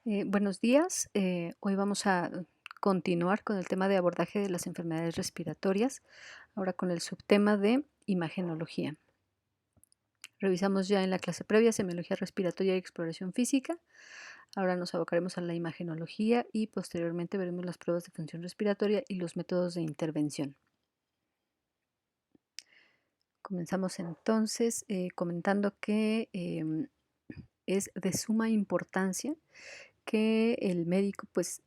Buenos días. Hoy vamos a continuar con el tema de abordaje de las enfermedades respiratorias, ahora con el subtema de imagenología. Revisamos ya en la clase previa semiología respiratoria y exploración física. Ahora nos abocaremos a la imagenología y posteriormente veremos las pruebas de función respiratoria y los métodos de intervención. Comenzamos entonces comentando que es de suma importancia que el médico pues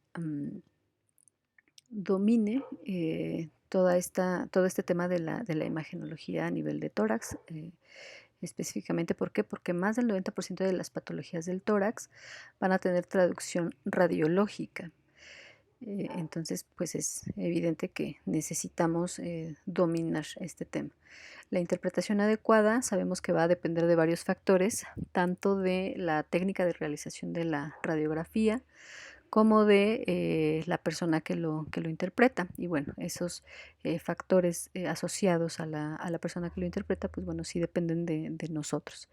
domine todo este tema de la imagenología a nivel de tórax. Específicamente, ¿por qué? Porque más del 90% de las patologías del tórax van a tener traducción radiológica. Entonces, pues es evidente que necesitamos dominar este tema. La interpretación adecuada sabemos que va a depender de varios factores, tanto de la técnica de realización de la radiografía, como de la persona que lo interpreta. Y bueno, esos factores asociados a a la persona que lo interpreta, pues bueno, sí dependen de nosotros.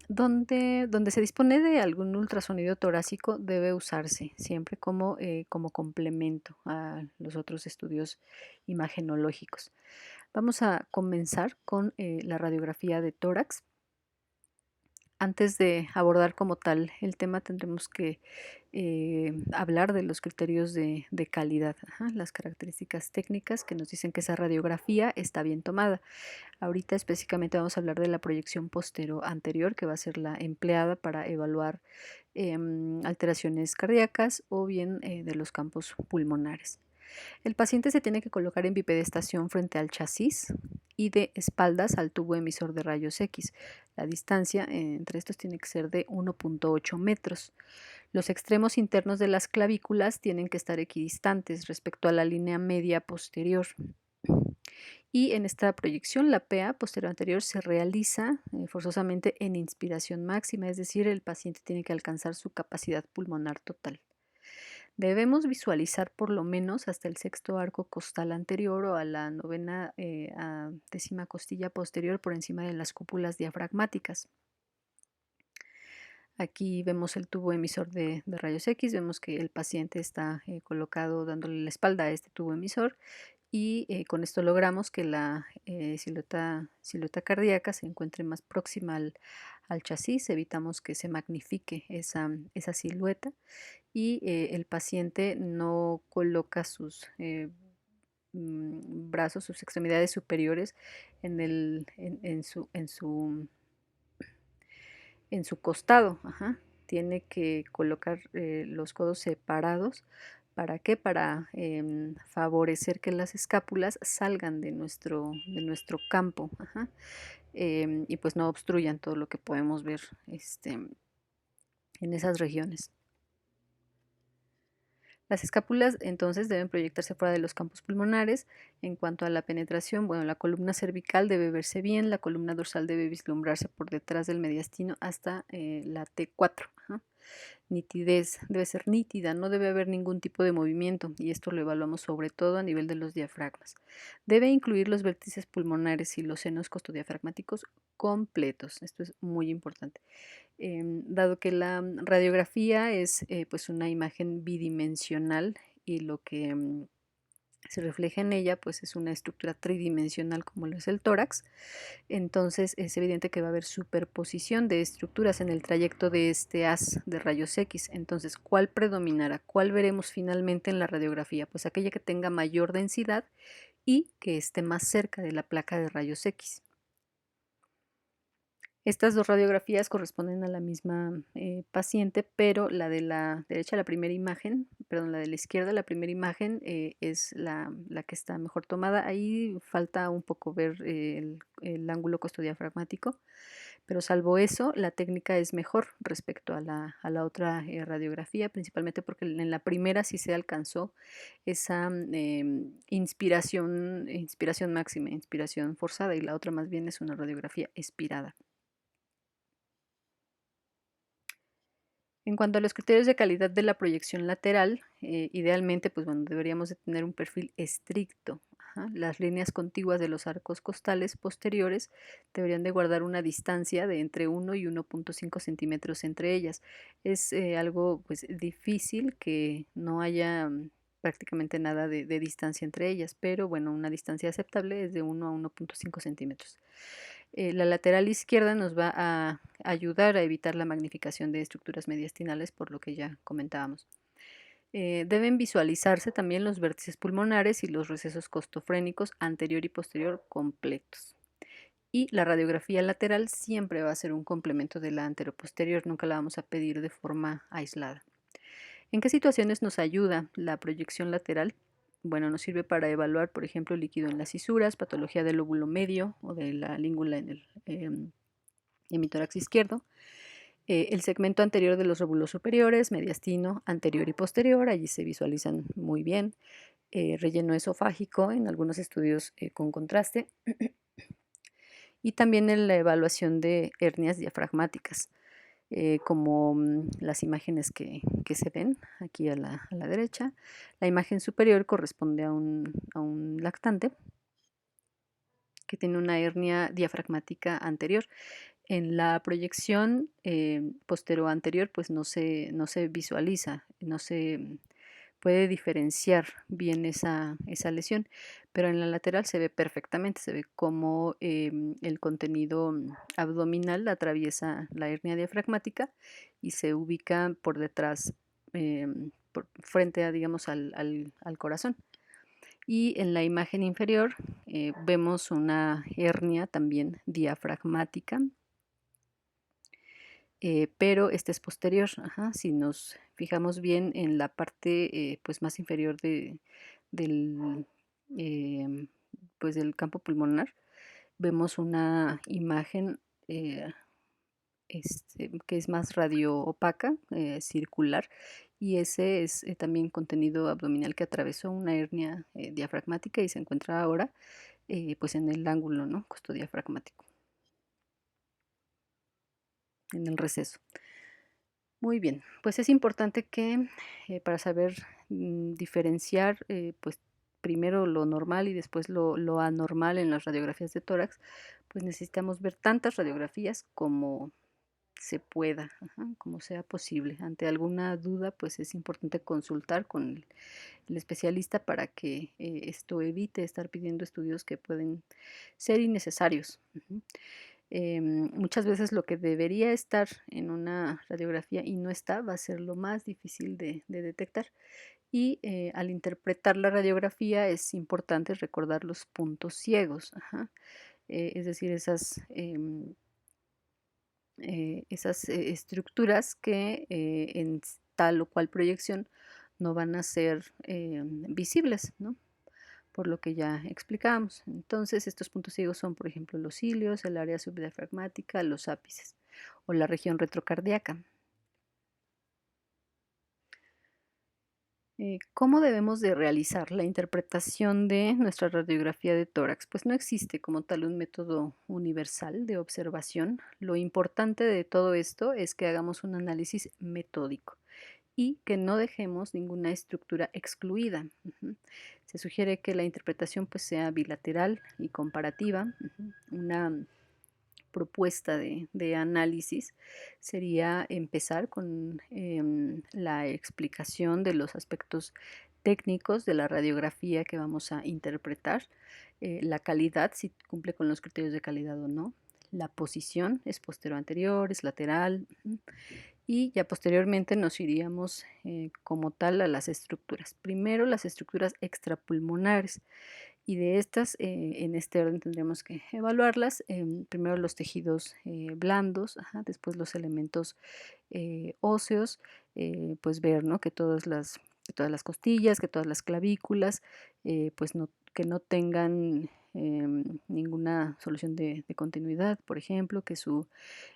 Donde se dispone de algún ultrasonido torácico debe usarse siempre como, como complemento a los otros estudios imagenológicos. Vamos a comenzar con la radiografía de tórax. Antes de abordar como tal el tema, tendremos que hablar de los criterios de calidad, ajá, las características técnicas que nos dicen que esa radiografía está bien tomada. Ahorita específicamente vamos a hablar de la proyección postero-anterior, que va a ser la empleada para evaluar alteraciones cardíacas o bien de los campos pulmonares. El paciente se tiene que colocar en bipedestación frente al chasis y de espaldas al tubo emisor de rayos X. La distancia entre estos tiene que ser de 1.8 metros. Los extremos internos de las clavículas tienen que estar equidistantes respecto a la línea media posterior. Y en esta proyección, la PA posterior anterior se realiza forzosamente en inspiración máxima, es decir, el paciente tiene que alcanzar su capacidad pulmonar total. Debemos visualizar por lo menos hasta el sexto arco costal anterior o a la novena a décima costilla posterior por encima de las cúpulas diafragmáticas. Aquí vemos el tubo emisor de rayos X, vemos que el paciente está colocado dándole la espalda a este tubo emisor y con esto logramos que la silueta cardíaca se encuentre más próxima al chasis, evitamos que se magnifique esa silueta y el paciente no coloca sus brazos, sus extremidades superiores en, en su costado. Ajá. Tiene que colocar los codos separados. ¿Para qué? Para favorecer que las escápulas salgan de nuestro campo, ajá, y pues no obstruyan todo lo que podemos ver en esas regiones. Las escápulas entonces deben proyectarse fuera de los campos pulmonares. En cuanto a la penetración, bueno, la columna cervical debe verse bien, la columna dorsal debe vislumbrarse por detrás del mediastino hasta la T4. Ajá. Nitidez, debe ser nítida, no debe haber ningún tipo de movimiento y esto lo evaluamos sobre todo a nivel de los diafragmas. Debe incluir los vértices pulmonares y los senos costodiafragmáticos completos, esto es muy importante. Dado que la radiografía es pues una imagen bidimensional y lo que se refleja en ella pues es una estructura tridimensional como lo es el tórax, entonces es evidente que va a haber superposición de estructuras en el trayecto de este haz de rayos X. Entonces, ¿cuál predominará? ¿Cuál veremos finalmente en la radiografía? Pues aquella que tenga mayor densidad y que esté más cerca de la placa de rayos X. Estas dos radiografías corresponden a la misma paciente, pero la de la derecha, la primera imagen, perdón, la de la izquierda, la primera imagen es la que está mejor tomada. Ahí falta un poco ver el ángulo costodiafragmático, pero salvo eso, la técnica es mejor respecto a la otra radiografía, principalmente porque en la primera sí se alcanzó esa inspiración máxima, inspiración forzada, y la otra más bien es una radiografía expirada. En cuanto a los criterios de calidad de la proyección lateral, idealmente, pues bueno, deberíamos de tener un perfil estricto. Ajá. Las líneas contiguas de los arcos costales posteriores deberían de guardar una distancia de entre 1 y 1.5 centímetros entre ellas. Es algo pues difícil que no haya prácticamente nada de distancia entre ellas, pero bueno, una distancia aceptable es de 1 a 1.5 centímetros. La lateral izquierda nos va a ayudar a evitar la magnificación de estructuras mediastinales, por lo que ya comentábamos. Deben visualizarse también los vértices pulmonares y los recesos costofrénicos anterior y posterior completos. Y la radiografía lateral siempre va a ser un complemento de la anteroposterior, nunca la vamos a pedir de forma aislada. ¿En qué situaciones nos ayuda la proyección lateral? Bueno, nos sirve para evaluar, por ejemplo, líquido en las cisuras, patología del lóbulo medio o de la língula en el hemitórax izquierdo, el segmento anterior de los lóbulos superiores, mediastino, anterior y posterior, allí se visualizan muy bien, relleno esofágico en algunos estudios con contraste, y también en la evaluación de hernias diafragmáticas, como las imágenes que se ven aquí a la derecha. La imagen superior corresponde a un lactante que tiene una hernia diafragmática anterior. En la proyección postero-anterior, pues no se visualiza, no se puede diferenciar bien esa lesión, pero en la lateral se ve perfectamente, se ve cómo el contenido abdominal atraviesa la hernia diafragmática y se ubica por detrás, frente a, digamos, al corazón. Y en la imagen inferior vemos una hernia también diafragmática, pero este es posterior. Ajá. Si nos fijamos bien en la parte pues más inferior del, em, pues del campo pulmonar, vemos una imagen que es más radio opaca, circular, y ese es también contenido abdominal que atravesó una hernia diafragmática y se encuentra ahora pues en el ángulo, ¿no?, costodiafragmático, en el receso. Muy bien, pues es importante que para saber diferenciar, pues primero lo normal y después lo anormal en las radiografías de tórax, pues necesitamos ver tantas radiografías como se pueda, ajá, como sea posible. Ante alguna duda, pues es importante consultar con el especialista para que esto evite estar pidiendo estudios que pueden ser innecesarios. Ujú. Muchas veces lo que debería estar en una radiografía y no está, va a ser lo más difícil de detectar. Y al interpretar la radiografía es importante recordar los puntos ciegos, ajá. Es decir, esas estructuras que en tal o cual proyección no van a ser visibles, ¿no?, por lo que ya explicamos. Entonces, estos puntos ciegos son, por ejemplo, los cilios, el área subdiafragmática, los ápices o la región retrocardíaca. ¿Cómo debemos de realizar la interpretación de nuestra radiografía de tórax? Pues no existe como tal un método universal de observación. Lo importante de todo esto es que hagamos un análisis metódico y que no dejemos ninguna estructura excluida. Ujú. Se sugiere que la interpretación pues sea bilateral y comparativa. Ujú. Una propuesta de análisis sería empezar con la explicación de los aspectos técnicos de la radiografía que vamos a interpretar, la calidad, si cumple con los criterios de calidad o no, la posición, es postero anterior, es lateral, y ya posteriormente nos iríamos como tal a las estructuras. Primero las estructuras extrapulmonares, y de estas, en este orden tendríamos que evaluarlas. Primero los tejidos blandos, ajá, después los elementos óseos, pues ver, ¿no?, que todas las costillas, que todas las clavículas, pues que no tengan ninguna solución de continuidad, por ejemplo, que su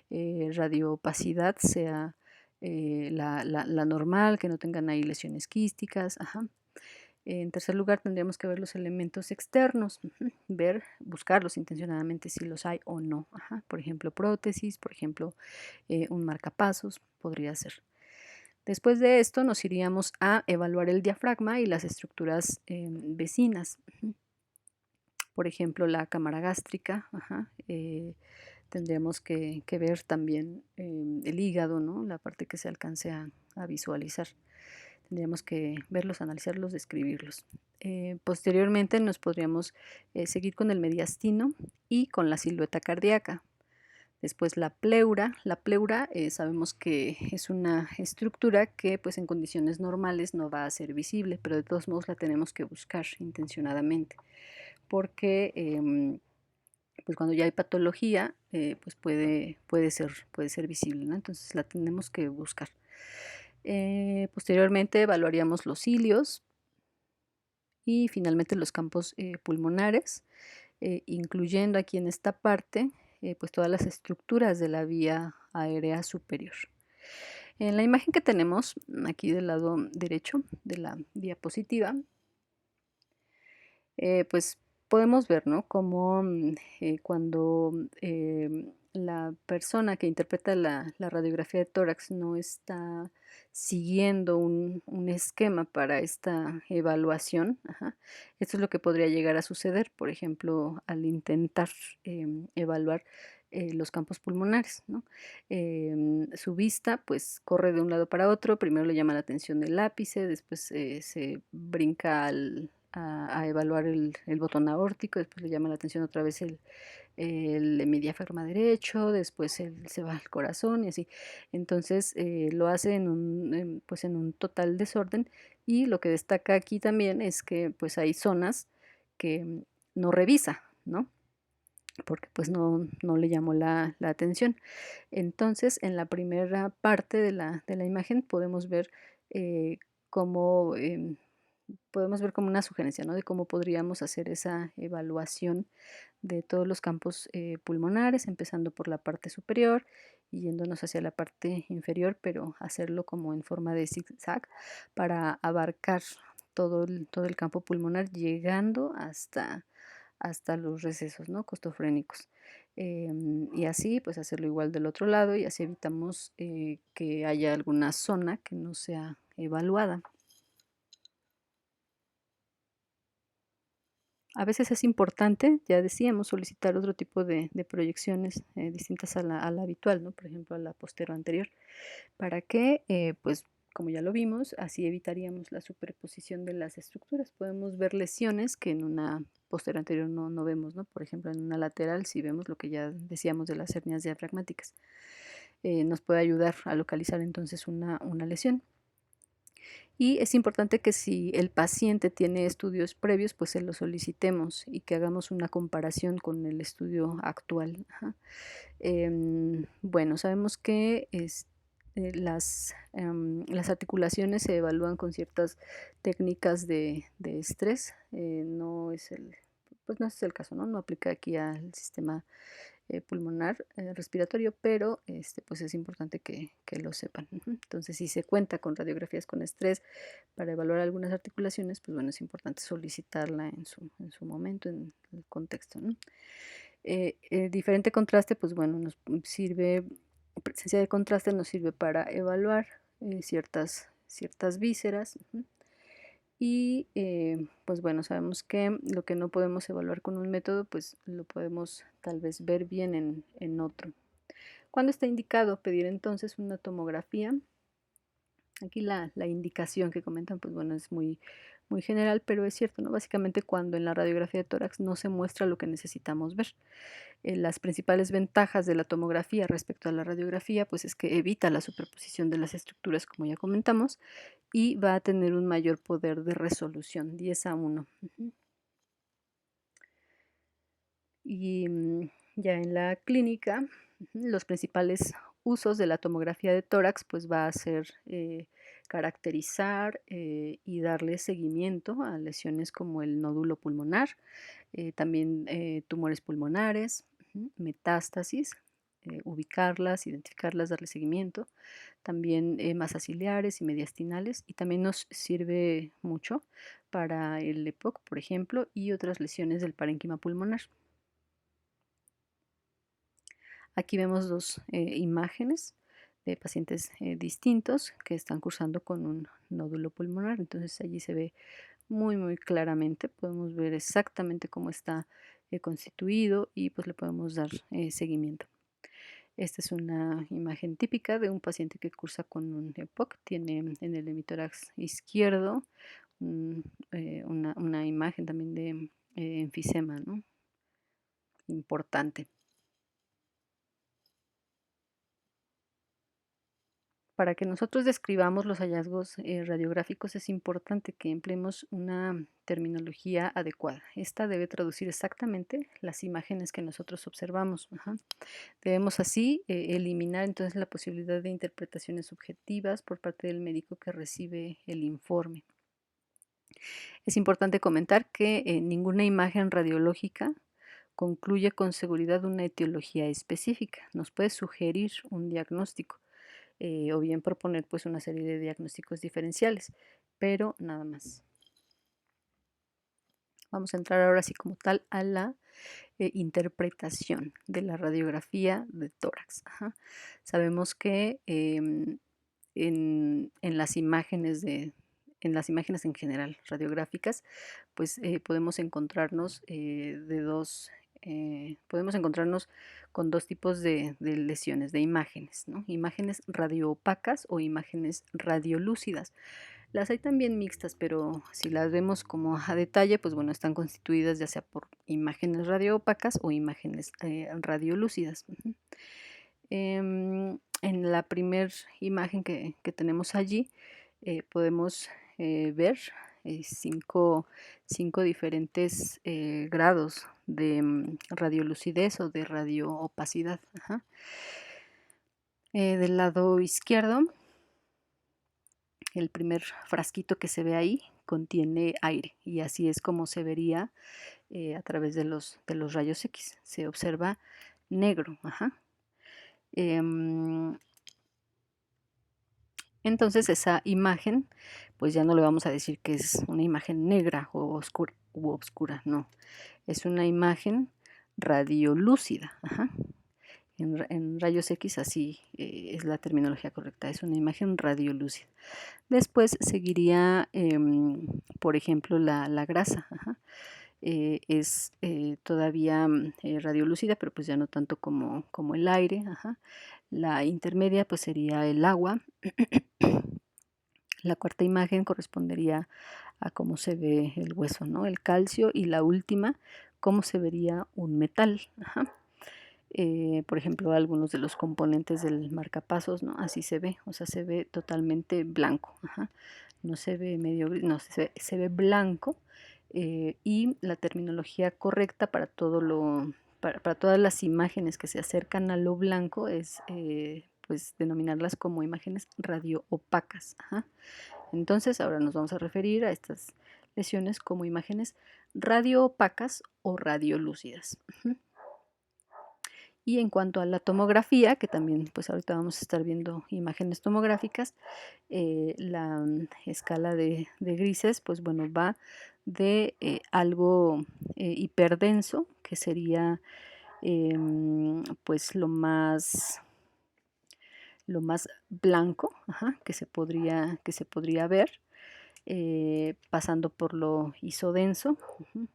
radioopacidad sea la normal, que no tengan ahí lesiones quísticas. Ajá. En tercer lugar, tendríamos que ver los elementos externos, buscarlos intencionadamente si los hay o no. Ajá. Por ejemplo, prótesis, por ejemplo, un marcapasos, podría ser. Después de esto nos iríamos a evaluar el diafragma y las estructuras vecinas. por ejemplo, la cámara gástrica, ajá, tendríamos que ver también el hígado, ¿no? La parte que se alcance a visualizar. Tendríamos que verlos, analizarlos, describirlos. Posteriormente nos podríamos seguir con el mediastino y con la silueta cardíaca. Después la pleura. La pleura sabemos que es una estructura que pues en condiciones normales no va a ser visible, pero de todos modos la tenemos que buscar intencionadamente, porque pues cuando ya hay patología, pues puede ser visible, ¿no? Entonces la tenemos que buscar. Posteriormente evaluaríamos los cilios y finalmente los campos pulmonares, incluyendo aquí en esta parte pues todas las estructuras de la vía aérea superior. En la imagen que tenemos aquí del lado derecho de la diapositiva, pues podemos ver, ¿no? Cómo cuando la persona que interpreta la radiografía de tórax no está siguiendo un esquema para esta evaluación, ajá, esto es lo que podría llegar a suceder, por ejemplo, al intentar evaluar los campos pulmonares, ¿no? Su vista pues corre de un lado para otro, primero le llama la atención el ápice, después se brinca a evaluar el botón aórtico, después le llama la atención otra vez el hemidiafragma derecho, después se va al corazón y así. Entonces lo hace pues en un total desorden, y lo que destaca aquí también es que pues hay zonas que no revisa, ¿no? Porque pues no le llamó la atención. Entonces, en la primera parte de la imagen podemos ver eh, cómo podemos ver como una sugerencia, ¿no? De cómo podríamos hacer esa evaluación de todos los campos pulmonares, empezando por la parte superior y yéndonos hacia la parte inferior, pero hacerlo como en forma de zigzag para abarcar todo el campo pulmonar, llegando hasta los recesos, ¿no? Costofrénicos. Y así, pues hacerlo igual del otro lado, y así evitamos que haya alguna zona que no sea evaluada. A veces es importante, ya decíamos, solicitar otro tipo de proyecciones distintas a la habitual, ¿no? Por ejemplo, a la postero anterior, para que, pues, como ya lo vimos, así evitaríamos la superposición de las estructuras. Podemos ver lesiones que en una postero anterior no vemos, ¿no? Por ejemplo, en una lateral sí vemos lo que ya decíamos de las hernias diafragmáticas. Nos puede ayudar a localizar entonces una lesión. Y es importante que si el paciente tiene estudios previos, pues se los solicitemos y que hagamos una comparación con el estudio actual. Ajá. Bueno, sabemos que las articulaciones se evalúan con ciertas técnicas de estrés. Pues no es el caso, ¿no? No aplica aquí al sistema pulmonar respiratorio, pero pues es importante que lo sepan. Entonces, si se cuenta con radiografías con estrés para evaluar algunas articulaciones, pues bueno, es importante solicitarla en su momento, en el contexto, ¿no? Diferente contraste, pues bueno, nos sirve, presencia de contraste nos sirve para evaluar ciertas vísceras. Y pues bueno, sabemos que lo que no podemos evaluar con un método, pues lo podemos tal vez ver bien en otro. ¿Cuándo está indicado pedir entonces una tomografía? Aquí la indicación que comentan, pues bueno, es muy general, pero es cierto, ¿no? Básicamente cuando en la radiografía de tórax no se muestra lo que necesitamos ver. Las principales ventajas de la tomografía respecto a la radiografía, pues es que evita la superposición de las estructuras, como ya comentamos, y va a tener un mayor poder de resolución, 10:1. Y ya en la clínica, los principales usos de la tomografía de tórax, pues va a ser caracterizar y darle seguimiento a lesiones como el nódulo pulmonar, también tumores pulmonares, metástasis, ubicarlas, identificarlas, darle seguimiento, también masas ciliares y mediastinales, y también nos sirve mucho para el EPOC, por ejemplo, y otras lesiones del parénquima pulmonar. Aquí vemos dos imágenes de pacientes distintos que están cursando con un nódulo pulmonar. Entonces allí se ve muy claramente, podemos ver exactamente cómo está constituido y pues le podemos dar seguimiento. Esta es una imagen típica de un paciente que cursa con un EPOC. Tiene en el hemitórax izquierdo una imagen también de enfisema, ¿no? Importante. Para que nosotros describamos los hallazgos radiográficos es importante que empleemos una terminología adecuada. Esta debe traducir exactamente las imágenes que nosotros observamos. Ajá. Debemos así eliminar entonces la posibilidad de interpretaciones subjetivas por parte del médico que recibe el informe. Es importante comentar que ninguna imagen radiológica concluye con seguridad una etiología específica. Nos puede sugerir un diagnóstico o bien proponer pues una serie de diagnósticos diferenciales, pero nada más. Vamos a entrar ahora sí como tal a la interpretación de la radiografía de tórax. Ajá. Sabemos que en las imágenes en las imágenes en general radiográficas, pues podemos encontrarnos podemos encontrarnos con dos tipos de lesiones, de imágenes, ¿no? Imágenes radioopacas o imágenes radiolúcidas. Las hay también mixtas, pero si las vemos como a detalle, pues bueno, están constituidas ya sea por imágenes radioopacas o imágenes radiolúcidas. En la primera imagen que tenemos allí, podemos ver cinco diferentes grados de radiolucidez o de radioopacidad. Ajá. Del lado izquierdo, el primer frasquito que se ve ahí contiene aire y así es como se vería a través de los rayos X. Se observa negro. Ajá. Entonces esa imagen, pues ya no le vamos a decir que es una imagen negra o oscura, no. Es una imagen radiolúcida. Ajá. En rayos X así es la terminología correcta, es una imagen radiolúcida. Después seguiría, por ejemplo, la grasa. Ajá. Es todavía radiolúcida, pero pues ya no tanto como el aire. Ajá. La intermedia pues sería el agua. La cuarta imagen correspondería a cómo se ve el hueso, ¿no? El calcio, y la última, cómo se vería un metal. Ajá. Por ejemplo, algunos de los componentes del marcapasos, ¿no? Así se ve, o sea, se ve totalmente blanco. Ajá. No se ve medio gris, no, se ve blanco. Y la terminología correcta para para todas las imágenes que se acercan a lo blanco es pues denominarlas como imágenes radioopacas. Ajá. Entonces, ahora nos vamos a referir a estas lesiones como imágenes radioopacas o radiolúcidas. Ujú. Y en cuanto a la tomografía, que también pues ahorita vamos a estar viendo imágenes tomográficas, la escala de grises pues bueno va de algo hiperdenso, que sería pues lo más blanco, ajá, que se podría ver, pasando por lo isodenso. Uh-huh.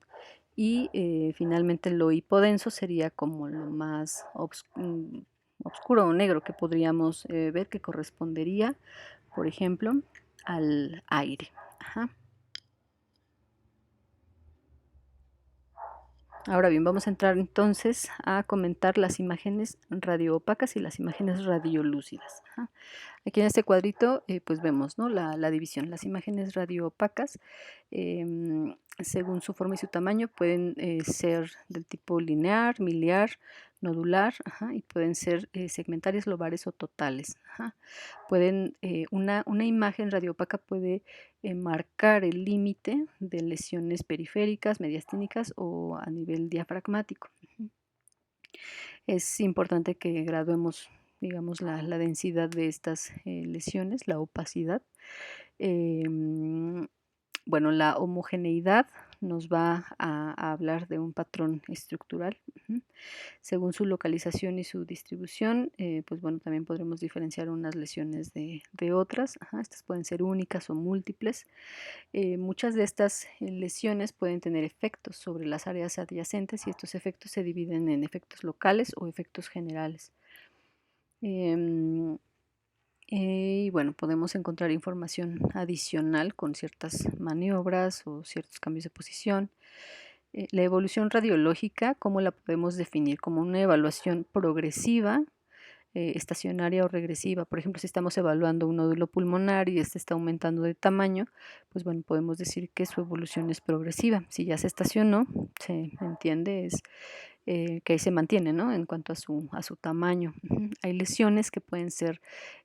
Y finalmente lo hipodenso sería como lo más oscuro o negro que podríamos ver, que correspondería, por ejemplo, al aire. Ajá. Ahora bien, vamos a entrar entonces a comentar las imágenes radioopacas y las imágenes radiolúcidas. Ajá. Aquí en este cuadrito pues vemos, ¿no? la división. Las imágenes radioopacas, según su forma y su tamaño, pueden ser del tipo linear, miliar, nodular, ajá, y pueden ser segmentarias, lobares o totales. Ajá. Una imagen radiopaca puede marcar el límite de lesiones periféricas, mediastínicas o a nivel diafragmático. Es importante que graduemos, digamos, la densidad de estas lesiones, la opacidad. Bueno, la homogeneidad nos va a hablar de un patrón estructural. Según su localización y su distribución, pues bueno, también podremos diferenciar unas lesiones de otras. Estas pueden ser únicas o múltiples. Muchas de estas lesiones pueden tener efectos sobre las áreas adyacentes y estos efectos se dividen en efectos locales o efectos generales. Em, y bueno, podemos encontrar información adicional con ciertas maniobras o ciertos cambios de posición. La evolución radiológica, ¿cómo la podemos definir? Como una evaluación progresiva, estacionaria o regresiva. Por ejemplo, si estamos evaluando un nódulo pulmonar y este está aumentando de tamaño, pues bueno, podemos decir que su evolución es progresiva. Si ya se estacionó, se entiende, es que ahí se mantiene, ¿no? En cuanto a su tamaño. Hay lesiones que pueden ser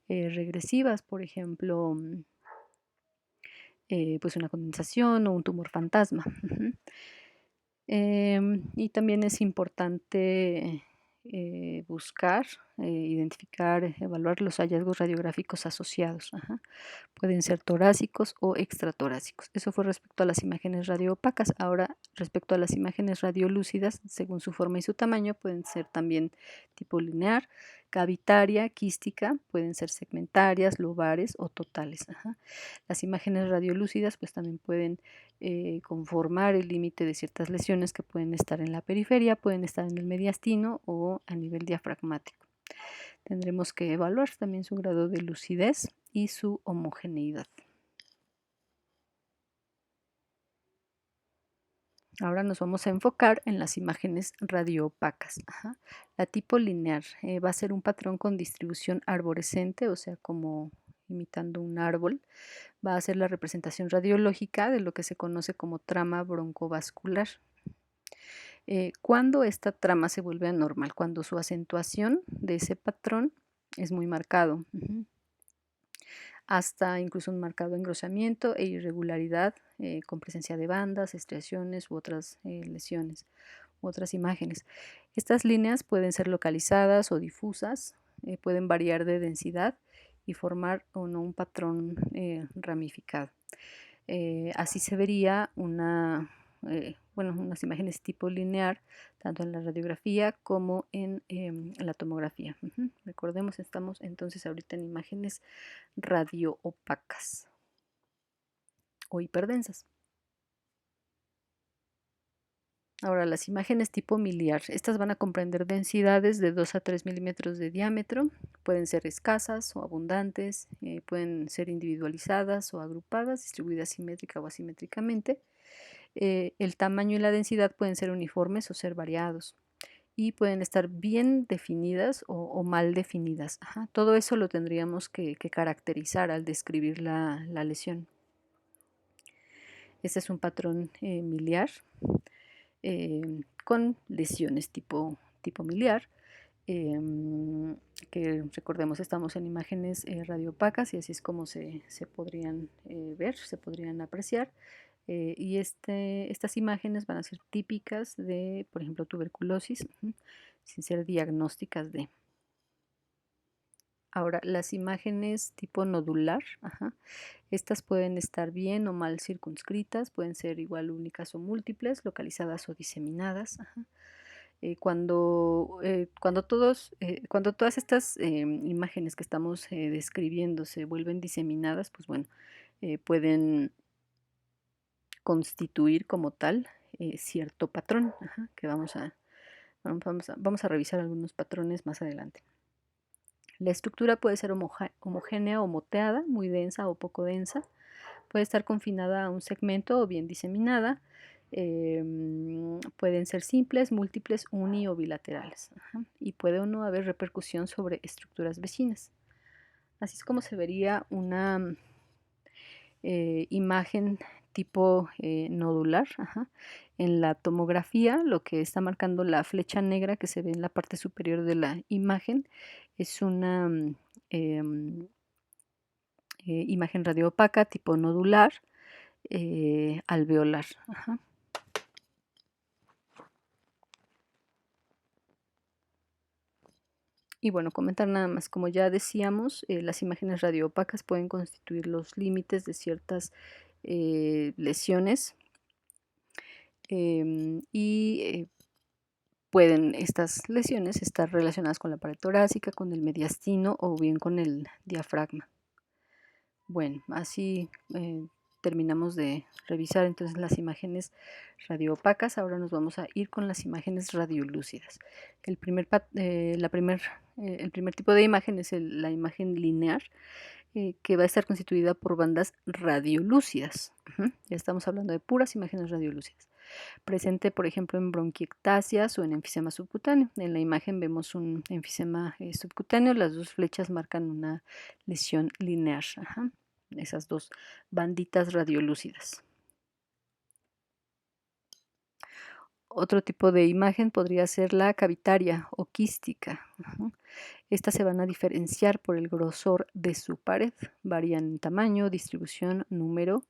regresivas, por ejemplo, pues una condensación o un tumor fantasma. Y también es importante buscar, identificar, evaluar los hallazgos radiográficos asociados. Pueden ser torácicos o extratorácicos. Eso fue respecto a las imágenes radioopacas. Ahora, respecto a las imágenes radiolúcidas, según su forma y su tamaño, pueden ser también tipo lineal, cavitaria, quística, pueden ser segmentarias, lobares o totales. Las imágenes radiolúcidas pues también pueden conformar el límite de ciertas lesiones que pueden estar en la periferia, pueden estar en el mediastino o a nivel diafragmático. Tendremos que evaluar también su grado de lucidez y su homogeneidad. Ahora nos vamos a enfocar en las imágenes radioopacas. La tipo lineal va a ser un patrón con distribución arborescente, o sea, como imitando un árbol. Va a ser la representación radiológica de lo que se conoce como trama broncovascular. Cuando esta trama se vuelve anormal, cuando su acentuación de ese patrón es muy marcado. Hasta incluso un marcado engrosamiento e irregularidad con presencia de bandas, estriaciones u otras lesiones u otras imágenes. Estas líneas pueden ser localizadas o difusas, pueden variar de densidad y formar o no un patrón ramificado. Así se vería unas imágenes tipo lineal, tanto en la radiografía como en la tomografía. Recordemos, estamos entonces ahorita en imágenes radioopacas o hiperdensas. Ahora, las imágenes tipo miliar, estas van a comprender densidades de 2 a 3 milímetros de diámetro, pueden ser escasas o abundantes, pueden ser individualizadas o agrupadas, distribuidas simétrica o asimétricamente. El tamaño y la densidad pueden ser uniformes o ser variados y pueden estar bien definidas o mal definidas. Todo eso lo tendríamos que caracterizar al describir la lesión. Este es un patrón miliar con lesiones tipo miliar, que recordemos estamos en imágenes radioopacas y así es como se podrían ver, se podrían apreciar. Y estas imágenes van a ser típicas de, por ejemplo, tuberculosis, sin ser diagnósticas de. Ahora, las imágenes tipo nodular, estas pueden estar bien o mal circunscritas, pueden ser igual únicas o múltiples, localizadas o diseminadas. Cuando todas estas imágenes que estamos describiendo se vuelven diseminadas, pues bueno, pueden constituir como tal cierto patrón, que vamos a revisar algunos patrones más adelante. La estructura puede ser homogénea o moteada, muy densa o poco densa. Puede estar confinada a un segmento o bien diseminada. Pueden ser simples, múltiples, uni o bilaterales. Y puede o no haber repercusión sobre estructuras vecinas. Así es como se vería una imagen tipo nodular. En la tomografía, lo que está marcando la flecha negra que se ve en la parte superior de la imagen es una imagen radioopaca tipo nodular alveolar. Y bueno, comentar nada más, como ya decíamos, las imágenes radioopacas pueden constituir los límites de ciertas lesiones y pueden estas lesiones estar relacionadas con la pared torácica, con el mediastino o bien con el diafragma. Bueno, así terminamos de revisar entonces las imágenes radioopacas. Ahora nos vamos a ir con las imágenes radiolúcidas. El primer tipo de imagen es la imagen lineal, que va a estar constituida por bandas radiolúcidas. Ya estamos hablando de puras imágenes radiolúcidas. Presente, por ejemplo, en bronquiectasias o en enfisema subcutáneo. En la imagen vemos un enfisema subcutáneo, las dos flechas marcan una lesión lineal. Esas dos banditas radiolúcidas. Otro tipo de imagen podría ser la cavitaria o quística. Estas se van a diferenciar por el grosor de su pared. Varían en tamaño, distribución, número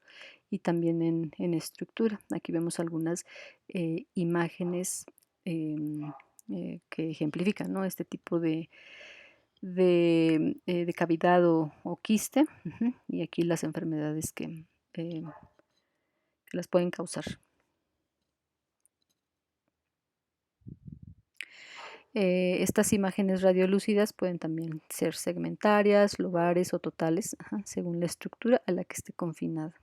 y también en estructura. Aquí vemos algunas imágenes que ejemplifican, ¿no?, este tipo de cavidad o quiste. Y aquí las enfermedades que las pueden causar. Estas imágenes radiolúcidas pueden también ser segmentarias, lobares o totales, según la estructura a la que esté confinada.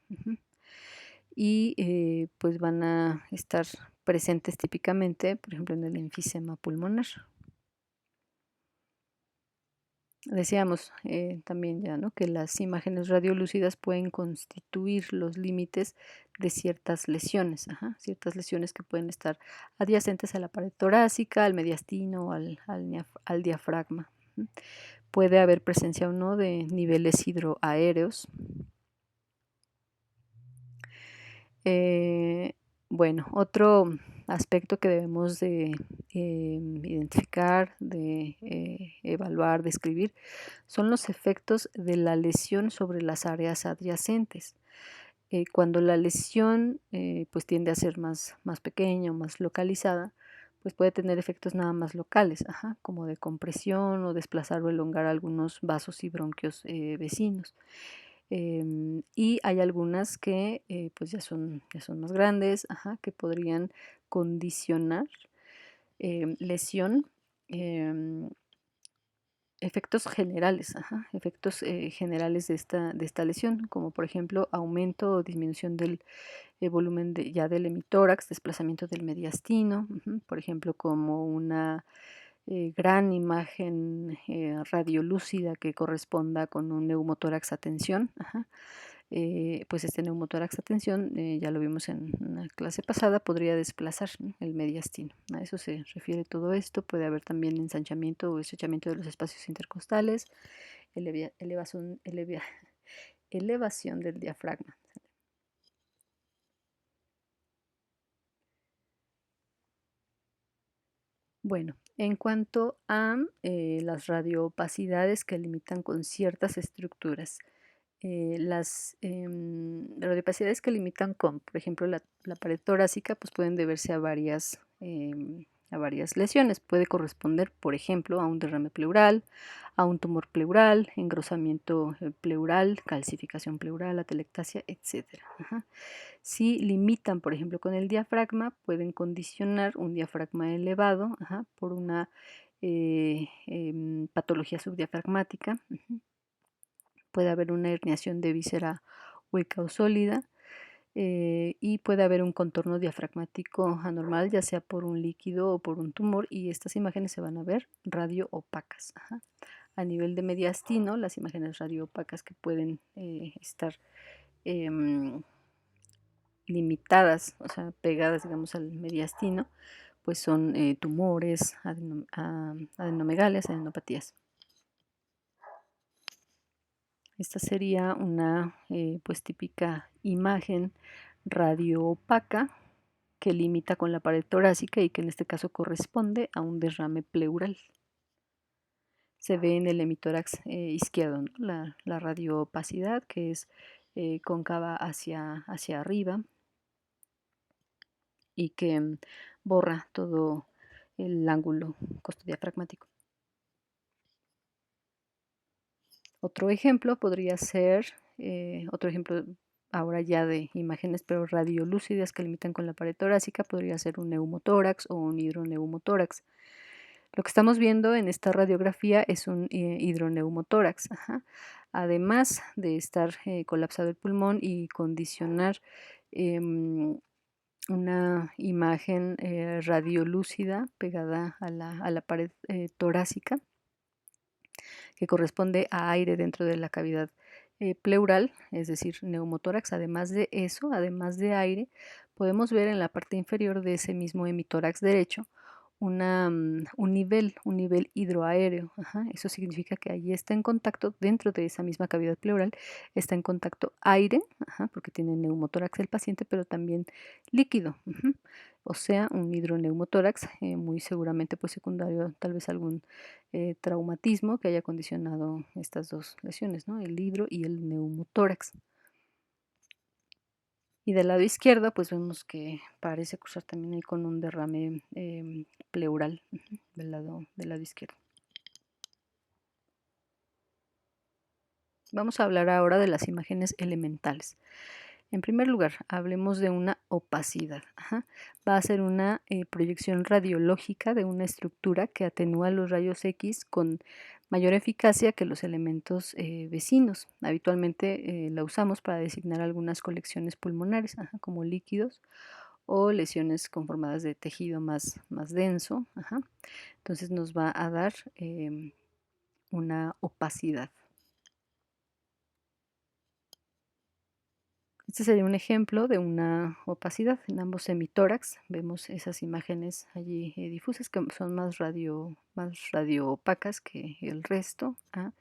Y pues van a estar presentes típicamente, por ejemplo, en el enfisema pulmonar. Decíamos también ya, ¿no?, que las imágenes radiolúcidas pueden constituir los límites de ciertas lesiones, ciertas lesiones que pueden estar adyacentes a la pared torácica, al mediastino o al diafragma. Puede haber presencia o no de niveles hidroaéreos. Bueno, otro aspecto que debemos de identificar, de evaluar, describir, son los efectos de la lesión sobre las áreas adyacentes. Cuando la lesión pues tiende a ser más pequeña o más localizada, pues puede tener efectos nada más locales, como de compresión o desplazar o elongar algunos vasos y bronquios vecinos. Y hay algunas que pues ya son más grandes, que podrían condicionar lesión, em, efectos generales, efectos generales de esta lesión, como por ejemplo aumento o disminución del volumen ya del hemitórax, desplazamiento del mediastino, por ejemplo, como una gran imagen radiolúcida que corresponda con un neumotórax a tensión. Pues este neumotórax a tensión, ya lo vimos en una clase pasada, podría desplazar, ¿no?, el mediastino. A eso se refiere todo esto. Puede haber también ensanchamiento o estrechamiento de los espacios intercostales, elevación del diafragma. Bueno, en cuanto a las radioopacidades que limitan con ciertas estructuras, las radiopacidades que limitan con, por ejemplo, la pared torácica, pues pueden deberse a varias lesiones. Puede corresponder, por ejemplo, a un derrame pleural, a un tumor pleural, engrosamiento pleural, calcificación pleural, atelectasia, etcétera. Si limitan, por ejemplo, con el diafragma, pueden condicionar un diafragma elevado por una patología subdiafragmática. Puede haber una herniación de víscera hueca o sólida, y puede haber un contorno diafragmático anormal, ya sea por un líquido o por un tumor, y estas imágenes se van a ver radioopacas. A nivel de mediastino, las imágenes radioopacas que pueden estar em, limitadas, o sea, pegadas, digamos, al mediastino, pues son tumores, adenomegalias, adenopatías. Esta sería una pues típica imagen radioopaca que limita con la pared torácica y que en este caso corresponde a un derrame pleural. Se ve en el hemitórax izquierdo, ¿no?, la radioopacidad, que es cóncava hacia arriba y que borra todo el ángulo costodiafragmático. Otro ejemplo podría ser, otro ejemplo ahora ya de imágenes, pero radiolúcidas que limitan con la pared torácica, podría ser un neumotórax o un hidroneumotórax. Lo que estamos viendo en esta radiografía es un hidroneumotórax. Ajá. Además de estar colapsado el pulmón y condicionar em, una imagen radiolúcida pegada a la pared torácica, que corresponde a aire dentro de la cavidad pleural, es decir, neumotórax. Además de eso, además de aire, podemos ver en la parte inferior de ese mismo hemitórax derecho un nivel hidroaéreo. Ajá. Eso significa que allí está en contacto, dentro de esa misma cavidad pleural, está en contacto aire, ajá, porque tiene neumotórax el paciente, pero también líquido. Ujú. O sea, un hidroneumotórax, muy seguramente pues secundario, tal vez algún traumatismo que haya condicionado estas dos lesiones, ¿no? El hidro y el neumotórax. Y del lado izquierdo, pues vemos que parece cursar también ahí con un derrame pleural del lado izquierdo. Vamos a hablar ahora de las imágenes elementales. En primer lugar, hablemos de una opacidad. Ajá. Va a ser una proyección radiológica de una estructura que atenúa los rayos X con mayor eficacia que los elementos vecinos. Habitualmente la usamos para designar algunas colecciones pulmonares, ajá, como líquidos o lesiones conformadas de tejido más denso. Ajá. Entonces nos va a dar una opacidad. Este sería un ejemplo de una opacidad. En ambos hemitórax vemos esas imágenes allí difusas que son más radio opacas que el resto, ¿ah?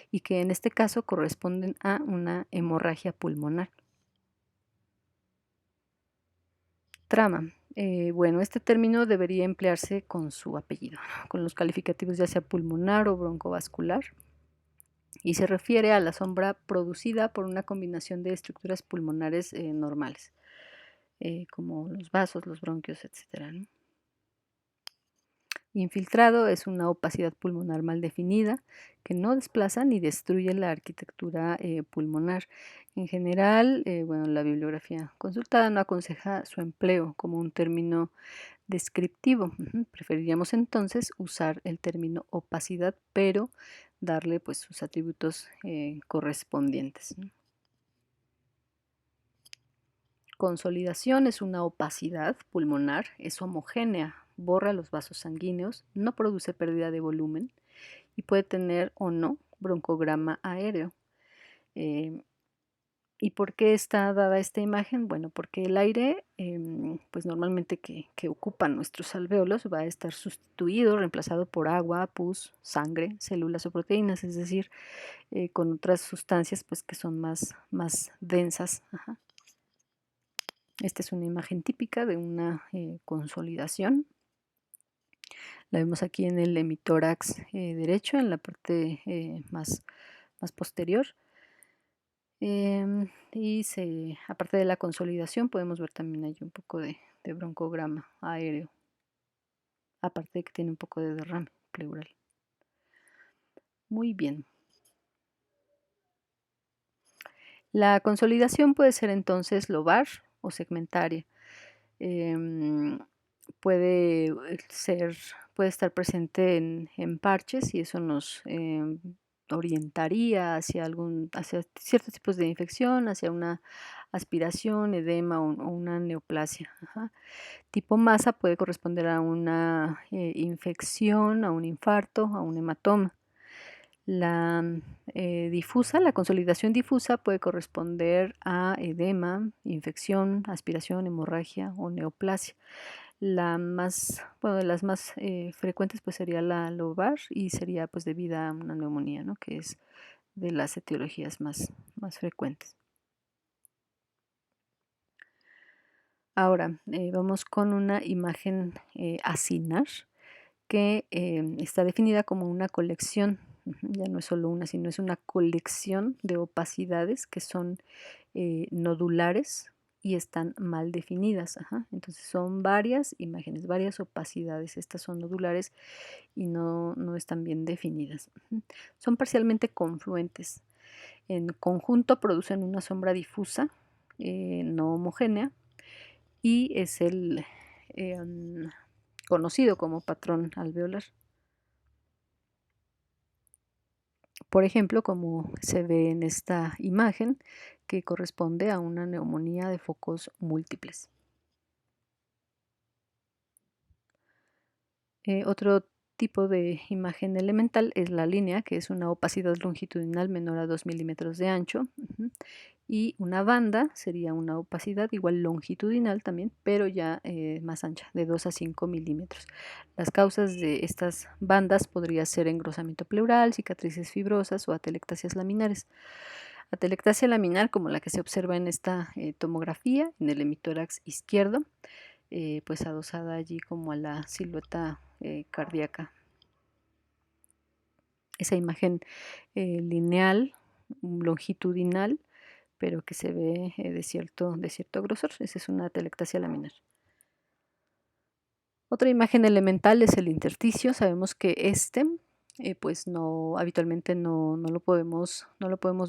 Y que en este caso corresponden a una hemorragia pulmonar. Trama. Bueno, este término debería emplearse con su apellido, ¿no? Con los calificativos ya sea pulmonar o broncovascular, y se refiere a la sombra producida por una combinación de estructuras pulmonares normales, como los vasos, los bronquios, etcétera, ¿no? Infiltrado es una opacidad pulmonar mal definida que no desplaza ni destruye la arquitectura pulmonar. En general, bueno, la bibliografía consultada no aconseja su empleo como un término descriptivo. Preferiríamos entonces usar el término opacidad, pero darle pues sus atributos correspondientes, ¿no? Consolidación es una opacidad pulmonar, es homogénea, borra los vasos sanguíneos, no produce pérdida de volumen y puede tener o no broncograma aéreo. Eh, ¿Y por qué está dada esta imagen? Bueno, porque el aire, pues normalmente que ocupa nuestros alvéolos va a estar sustituido, reemplazado por agua, pus, sangre, células o proteínas, es decir, con otras sustancias pues que son más densas. Ajá. Esta es una imagen típica de una consolidación. La vemos aquí en el hemitórax derecho, en la parte más posterior. Y aparte de la consolidación, podemos ver también ahí un poco de broncograma aéreo, aparte de que tiene un poco de derrame pleural. Muy bien. La consolidación puede ser entonces lobar o segmentaria. Em, puede ser, puede estar presente en parches y eso nos orientaría hacia ciertos tipos de infección, hacia una aspiración, edema o una neoplasia. Ajá. Tipo masa puede corresponder a una infección, a un infarto, a un hematoma. La la consolidación difusa puede corresponder a edema, infección, aspiración, hemorragia o neoplasia. Bueno, de las más frecuentes pues sería la lobar y sería pues debida a una neumonía, ¿no? Que es de las etiologías más frecuentes. Ahora vamos con una imagen acinar que está definida como una colección, ya no es solo una, sino es una colección de opacidades que son nodulares y están mal definidas. Ajá. Entonces son varias imágenes, varias opacidades. Estas son nodulares y no están bien definidas. Son parcialmente confluentes. En conjunto producen una sombra difusa no homogénea, y es el em, conocido como patrón alveolar. Por ejemplo, como se ve en esta imagen, que corresponde a una neumonía de focos múltiples. Otro tipo de imagen elemental es la línea, que es una opacidad longitudinal menor a 2 milímetros de ancho. Y una banda sería una opacidad igual longitudinal también, pero ya más ancha, de 2 a 5 milímetros. Las causas de estas bandas podría ser engrosamiento pleural, cicatrices fibrosas o atelectasias laminares. Atelectasia laminar, como la que se observa en esta tomografía, en el hemitórax izquierdo, pues adosada allí como a la silueta cardíaca. Esa imagen lineal, longitudinal, pero que se ve de cierto grosor. Esa es una atelectasia laminar. Otra imagen elemental es el intersticio. Sabemos que pues no, habitualmente no lo podemos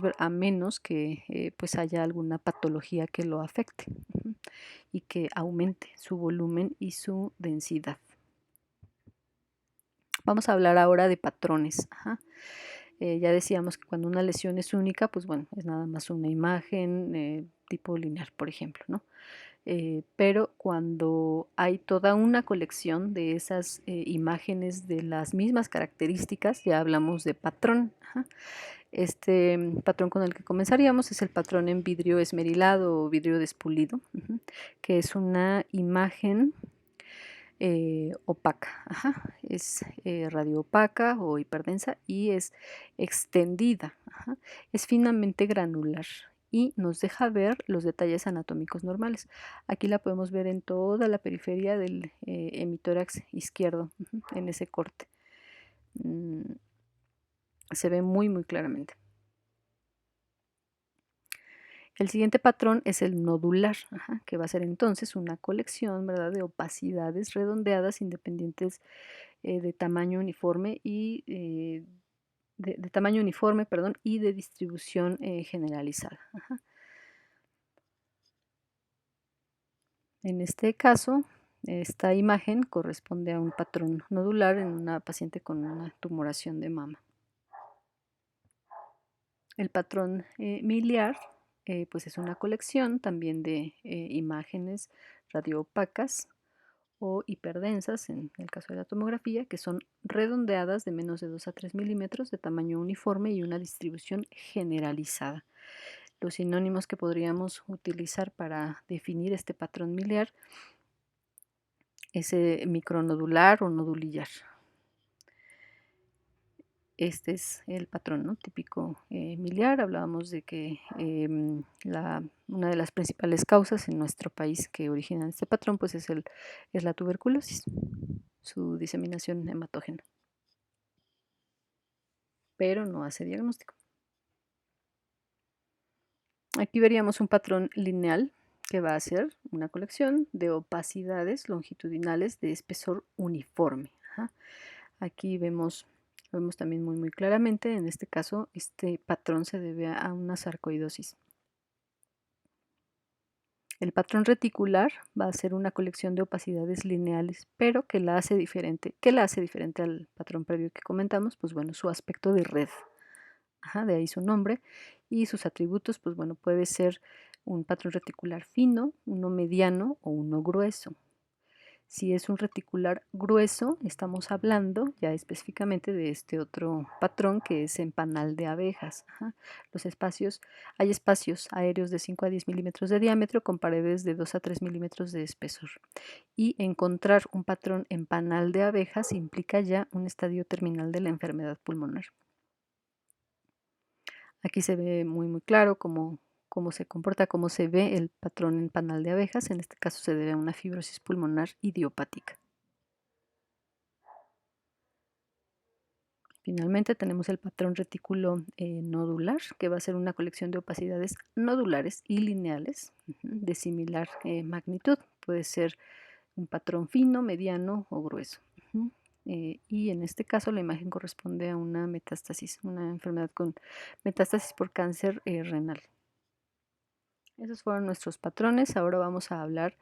ver a menos que pues haya alguna patología que lo afecte y que aumente su volumen y su densidad. Vamos a hablar ahora de patrones. Ya decíamos que cuando una lesión es única, pues bueno, es nada más una imagen tipo lineal, por ejemplo, ¿no? Pero cuando hay toda una colección de esas imágenes de las mismas características, ya hablamos de patrón. Este patrón con el que comenzaríamos es el patrón en vidrio esmerilado o vidrio despulido, que es una imagen opaca, es radioopaca o hiperdensa y es extendida, es finamente granular y nos deja ver los detalles anatómicos normales. Aquí la podemos ver en toda la periferia del hemitórax izquierdo, en ese corte. Se ve muy, muy claramente. El siguiente patrón es el nodular, que va a ser entonces una colección, ¿verdad?, de opacidades redondeadas independientes de tamaño uniforme y de tamaño uniforme, perdón, y de distribución generalizada. En este caso, esta imagen corresponde a un patrón nodular en una paciente con una tumoración de mama. El patrón miliar, pues es una colección también de imágenes radioopacas o hiperdensas, en el caso de la tomografía, que son redondeadas de menos de 2 a 3 milímetros, de tamaño uniforme y una distribución generalizada. Los sinónimos que podríamos utilizar para definir este patrón miliar es micronodular o nodulillar. Este es el patrón, ¿no?, típico miliar. Hablábamos de que una de las principales causas en nuestro país que originan este patrón pues es la tuberculosis, su diseminación hematógena, pero no hace diagnóstico. Aquí veríamos un patrón lineal que va a ser una colección de opacidades longitudinales de espesor uniforme. Aquí vemos también muy, muy claramente, en este caso, este patrón se debe a una sarcoidosis. El patrón reticular va a ser una colección de opacidades lineales, pero que la hace diferente. ¿Qué la hace diferente al patrón previo que comentamos? Pues bueno, su aspecto de red. De ahí su nombre. Y sus atributos, pues bueno, puede ser un patrón reticular fino, uno mediano o uno grueso. Si es un reticular grueso, estamos hablando ya específicamente de este otro patrón que es en panal de abejas. Hay espacios aéreos de 5 a 10 milímetros de diámetro con paredes de 2 a 3 milímetros de espesor. Y encontrar un patrón en panal de abejas implica ya un estadio terminal de la enfermedad pulmonar. Aquí se ve muy, muy claro cómo se comporta, cómo se ve el patrón en panal de abejas. En este caso se debe a una fibrosis pulmonar idiopática. Finalmente tenemos el patrón retículo nodular, que va a ser una colección de opacidades nodulares y lineales de similar magnitud. Puede ser un patrón fino, mediano o grueso. Y en este caso la imagen corresponde a una metástasis, una enfermedad con metástasis por cáncer renal. Esos fueron nuestros patrones. Ahora vamos a hablar,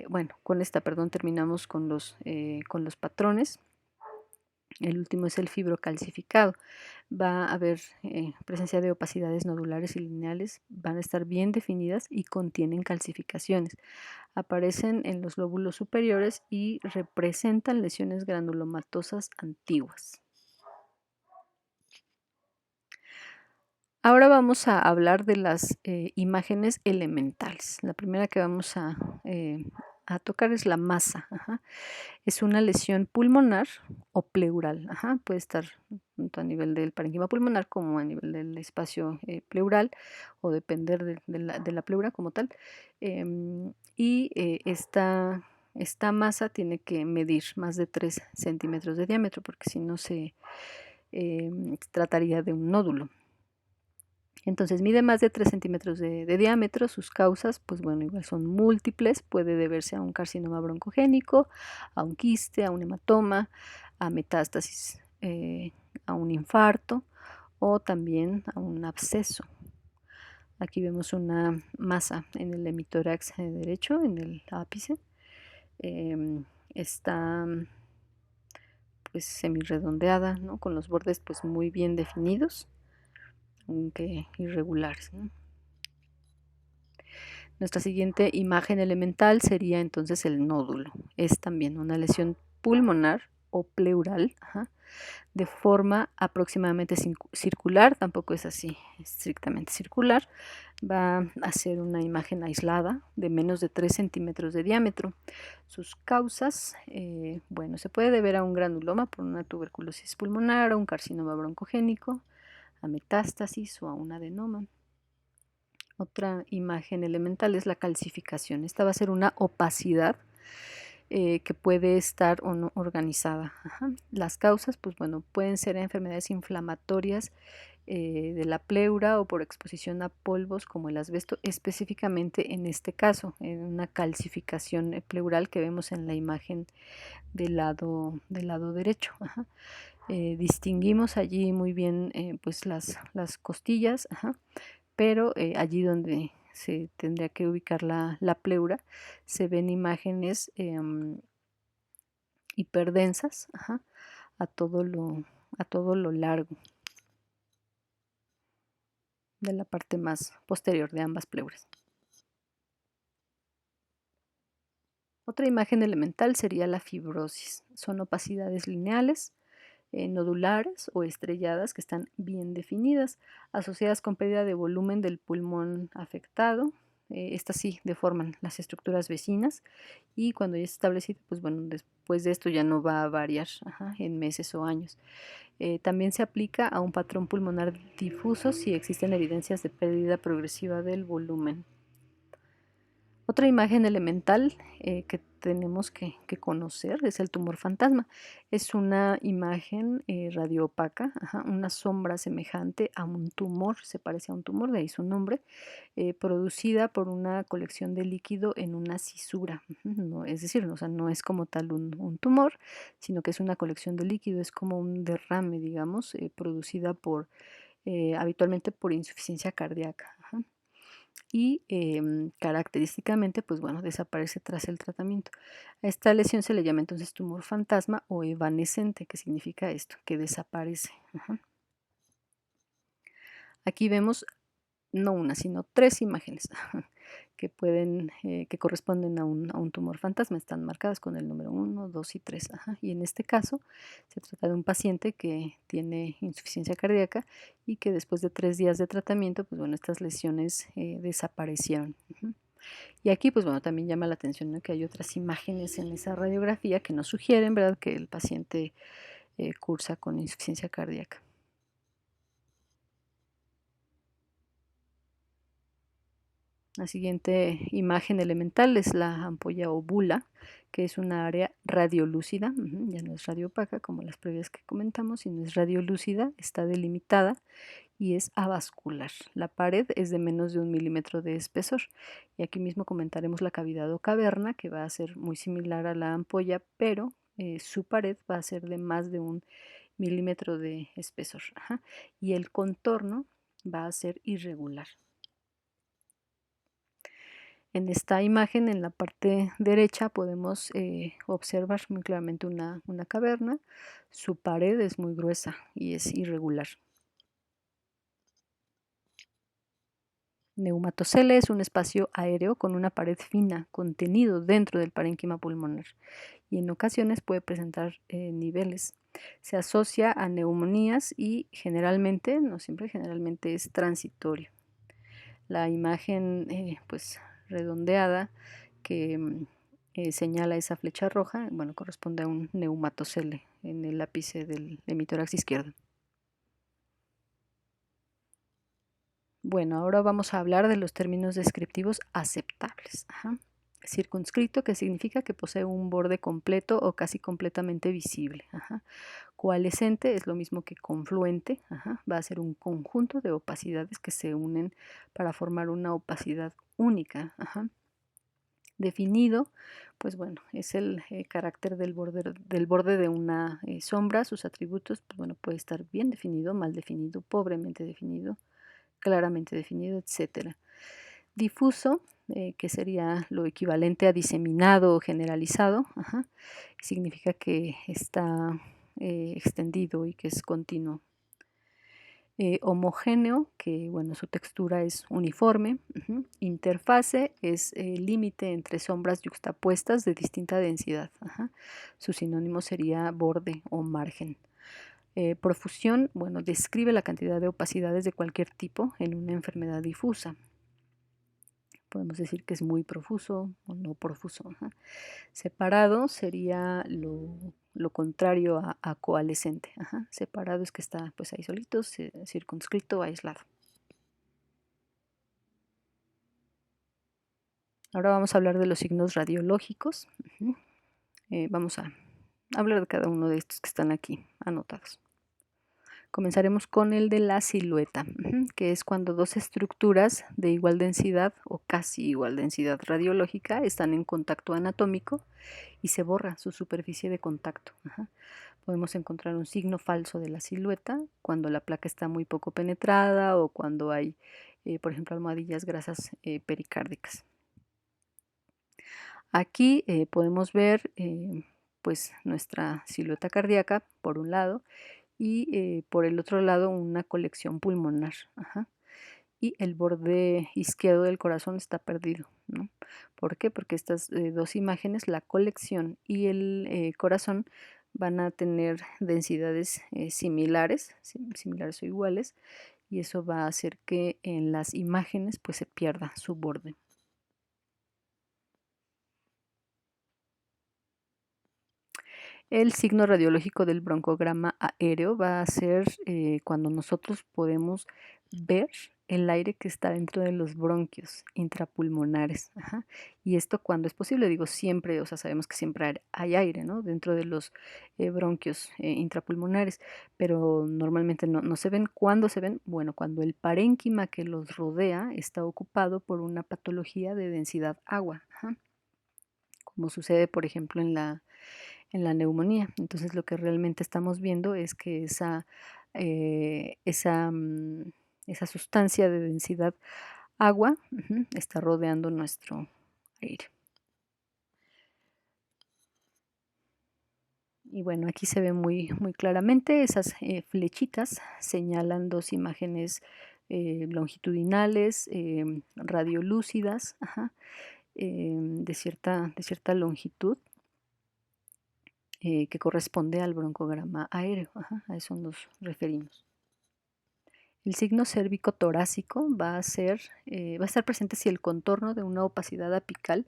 bueno, con esta, perdón, terminamos con los patrones. El último es el fibrocalcificado. Va a haber presencia de opacidades nodulares y lineales, van a estar bien definidas y contienen calcificaciones. Aparecen en los lóbulos superiores y representan lesiones granulomatosas antiguas. Ahora vamos a hablar de las imágenes elementales. La primera que vamos a tocar es la masa. Ajá. Es una lesión pulmonar o pleural. Ajá. Puede estar tanto a nivel del parénquima pulmonar como a nivel del espacio pleural o depender de la pleura como tal. Esta masa tiene que medir más de 3 centímetros de diámetro porque si no se trataría de un nódulo. Entonces mide más de 3 centímetros de diámetro. Sus causas, pues bueno, igual son múltiples. Puede deberse a un carcinoma broncogénico, a un quiste, a un hematoma, a metástasis, a un infarto o también a un absceso. Aquí vemos una masa en el hemitórax derecho, en el ápice. Está pues semirredondeada, ¿no? Con los bordes pues muy bien definidos, aunque irregulares, ¿no? Nuestra siguiente imagen elemental sería entonces el nódulo. Es también una lesión pulmonar o pleural, ajá, de forma aproximadamente circular, tampoco es así estrictamente circular. Va a ser una imagen aislada de menos de 3 centímetros de diámetro. Sus causas, bueno, se puede deber a un granuloma por una tuberculosis pulmonar, a un carcinoma broncogénico, a metástasis o a un adenoma. Otra imagen elemental es la calcificación. Esta va a ser una opacidad que puede estar o no organizada. Ajá. Las causas, pues bueno, pueden ser enfermedades inflamatorias de la pleura o por exposición a polvos como el asbesto, específicamente en este caso, en una calcificación pleural que vemos en la imagen del lado derecho. Ajá. Distinguimos allí muy bien pues las costillas, ajá, pero allí donde se tendría que ubicar la pleura se ven imágenes hiperdensas, ajá, a a todo lo largo de la parte más posterior de ambas pleuras. Otra imagen elemental sería la fibrosis. Son opacidades lineales, nodulares o estrelladas que están bien definidas, asociadas con pérdida de volumen del pulmón afectado. Estas sí deforman las estructuras vecinas y cuando ya es establecido, pues bueno, después de esto ya no va a variar, ajá, en meses o años. También se aplica a un patrón pulmonar difuso si existen evidencias de pérdida progresiva del volumen. Otra imagen elemental que tenemos que conocer es el tumor fantasma. Es una imagen radioopaca, ajá, una sombra semejante a un tumor, se parece a un tumor, de ahí su nombre, producida por una colección de líquido en una cisura. No, es decir, o sea, no es como tal un tumor, sino que es una colección de líquido, es como un derrame, digamos, producida habitualmente por insuficiencia cardíaca. Ajá. Y característicamente, pues bueno, desaparece tras el tratamiento. A esta lesión se le llama entonces tumor fantasma o evanescente, que significa esto, que desaparece. Ajá. Aquí vemos no una, sino tres imágenes que corresponden a un tumor fantasma. Están marcadas con el número 1, 2 y 3. Ajá. Y en este caso se trata de un paciente que tiene insuficiencia cardíaca y que después de 3 días de tratamiento, pues bueno, estas lesiones desaparecieron. Ujú. Y aquí, pues bueno, también llama la atención, ¿no?, que hay otras imágenes en esa radiografía que nos sugieren, ¿verdad?, que el paciente cursa con insuficiencia cardíaca. La siguiente imagen elemental es la ampolla o bula, que es una área radiolúcida, ya no es radiopaca como las previas que comentamos, sino es radiolúcida, está delimitada y es avascular. La pared es de menos de 1 milímetro de espesor. Y aquí mismo comentaremos la cavidad o caverna, que va a ser muy similar a la ampolla, pero su pared va a ser de más de 1 milímetro de espesor. Ajá. Y el contorno va a ser irregular. En esta imagen, en la parte derecha, podemos observar muy claramente una caverna. Su pared es muy gruesa y es irregular. Neumatocele es un espacio aéreo con una pared fina contenido dentro del parénquima pulmonar y en ocasiones puede presentar niveles. Se asocia a neumonías y generalmente, no siempre, generalmente es transitorio. La imagen pues redondeada que señala esa flecha roja, bueno, corresponde a un neumatocele en el ápice del hemitórax izquierdo. Bueno, ahora vamos a hablar de los términos descriptivos aceptables. Ajá. Circunscrito, que significa que posee un borde completo o casi completamente visible. Ajá. Coalescente es lo mismo que confluente. Ajá. Va a ser un conjunto de opacidades que se unen para formar una opacidad única. Ajá. Definido, pues bueno, es el carácter del borde de una sombra. Sus atributos, pues bueno, puede estar bien definido, mal definido, pobremente definido, claramente definido, etcétera. Difuso, que sería lo equivalente a diseminado o generalizado, ajá, significa que está extendido y que es continuo. Homogéneo, que bueno, su textura es uniforme. Interfase es el límite entre sombras yuxtapuestas de distinta densidad. Ajá. Su sinónimo sería borde o margen. Profusión, bueno, describe la cantidad de opacidades de cualquier tipo en una enfermedad difusa. Podemos decir que es muy profuso o no profuso. Ajá. Separado sería lo contrario a coalescente. Ajá. Separado es que está pues ahí solito, circunscrito, aislado. Ahora vamos a hablar de los signos radiológicos. Vamos a hablar de cada uno de estos que están aquí anotados. Comenzaremos con el de la silueta, que es cuando dos estructuras de igual densidad o casi igual densidad radiológica están en contacto anatómico y se borra su superficie de contacto. Ajá. Podemos encontrar un signo falso de la silueta cuando la placa está muy poco penetrada o cuando hay, por ejemplo, almohadillas grasas pericárdicas. Aquí podemos ver pues nuestra silueta cardíaca por un lado y por el otro lado una colección pulmonar. Ajá. Y el borde izquierdo del corazón está perdido, ¿no? ¿Por qué? Porque estas dos imágenes, la colección y el corazón, van a tener densidades similares o iguales, y eso va a hacer que en las imágenes pues se pierda su borde. El signo radiológico del broncograma aéreo va a ser cuando nosotros podemos ver el aire que está dentro de los bronquios intrapulmonares. Ajá. Y esto cuando es posible, digo siempre, o sea, sabemos que siempre hay aire, ¿no? Dentro de los bronquios intrapulmonares, pero normalmente no se ven. ¿Cuándo se ven? Bueno, cuando el parénquima que los rodea está ocupado por una patología de densidad agua. Ajá. Como sucede, por ejemplo, en la neumonía. Entonces lo que realmente estamos viendo es que eh, esa, mm, esa sustancia de densidad agua está rodeando nuestro aire. Y bueno, aquí se ve muy claramente esas flechitas señalan dos imágenes longitudinales, radiolúcidas, de cierta longitud que corresponde al broncograma aéreo. Ajá, a eso nos referimos. El signo cérvico-torácico va a estar presente si el contorno de una opacidad apical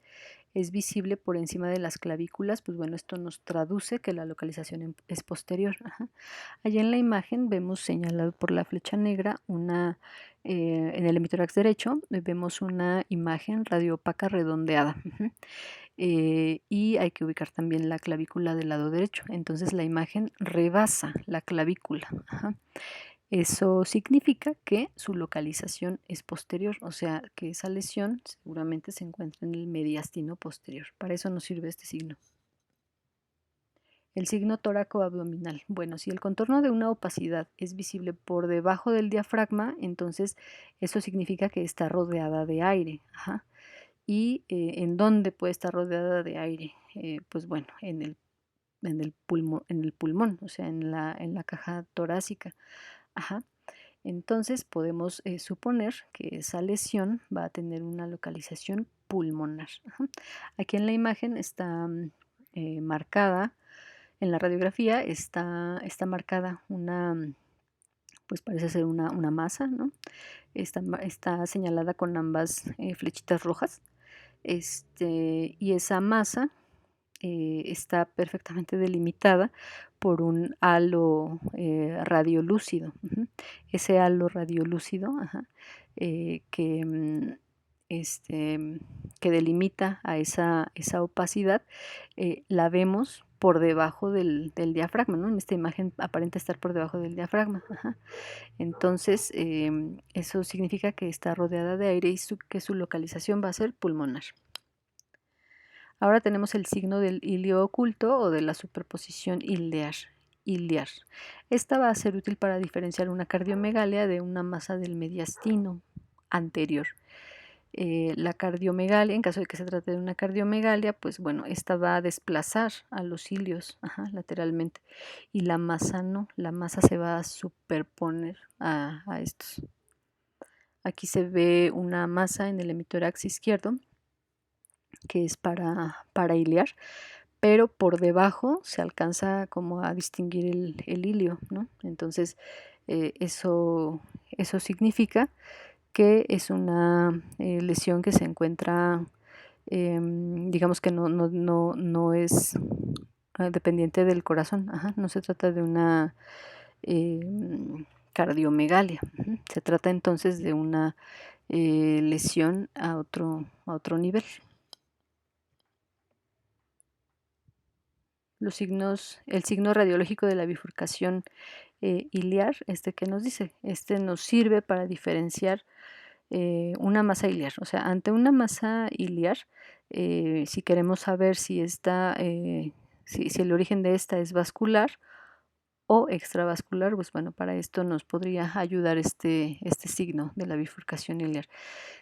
es visible por encima de las clavículas. Pues bueno, esto nos traduce que la localización es posterior. Ajá. Allá en la imagen vemos señalado por la flecha negra en el hemitórax derecho vemos una imagen radioopaca redondeada. Y hay que ubicar también la clavícula del lado derecho. Entonces la imagen rebasa la clavícula. Ajá. Eso significa que su localización es posterior, o sea que esa lesión seguramente se encuentra en el mediastino posterior. Para eso nos sirve este signo. El signo tóraco-abdominal. Bueno, si el contorno de una opacidad es visible por debajo del diafragma, entonces eso significa que está rodeada de aire. Ajá. y en dónde puede estar rodeada de aire. Pues bueno, en el pulmón, o sea, en la caja torácica. Ajá. Entonces podemos suponer que esa lesión va a tener una localización pulmonar. Ajá. Aquí en la imagen está marcada, en la radiografía está marcada una, pues parece ser una masa, ¿no? Está señalada con ambas flechitas rojas. Y esa masa está perfectamente delimitada por un halo radiolúcido. Ese halo radiolúcido, que, que delimita a esa opacidad, la vemos por debajo del diafragma, ¿no? En esta imagen aparenta estar por debajo del diafragma. Ajá. Entonces, eso significa que está rodeada de aire y que su localización va a ser pulmonar. Ahora tenemos el signo del ilio oculto o de la superposición iliar. Esta va a ser útil para diferenciar una cardiomegalia de una masa del mediastino anterior. La cardiomegalia, en caso de que se trate de una cardiomegalia, pues bueno, esta va a desplazar a los ilios lateralmente, y la masa no, la masa se va a superponer a estos. Aquí se ve una masa en el hemitórax izquierdo que es para iliar, pero por debajo se alcanza como a distinguir el ilio, ¿no? Entonces, eso significa que es una lesión que se encuentra, digamos que no es dependiente del corazón. Ajá, no se trata de una cardiomegalia. Se trata entonces de una lesión a otro nivel. El signo radiológico de la bifurcación iliar, que nos dice, nos sirve para diferenciar una masa iliar. O sea, ante una masa iliar, si queremos saber si si el origen de esta es vascular o extravascular, pues bueno, para esto nos podría ayudar este signo de la bifurcación iliar.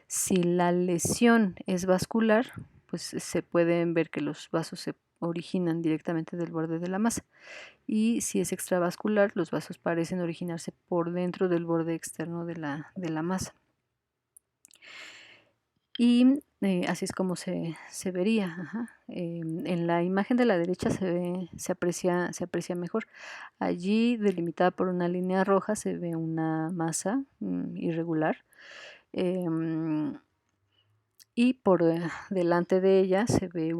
Si la lesión es vascular, pues se pueden ver que los vasos se originan directamente del borde de la masa. Y si es extravascular, los vasos parecen originarse por dentro del borde externo de la masa. Y así es como se vería. Ajá. En la imagen de la derecha se aprecia mejor. Allí, delimitada por una línea roja, se ve una masa irregular. Y por delante de ella se ve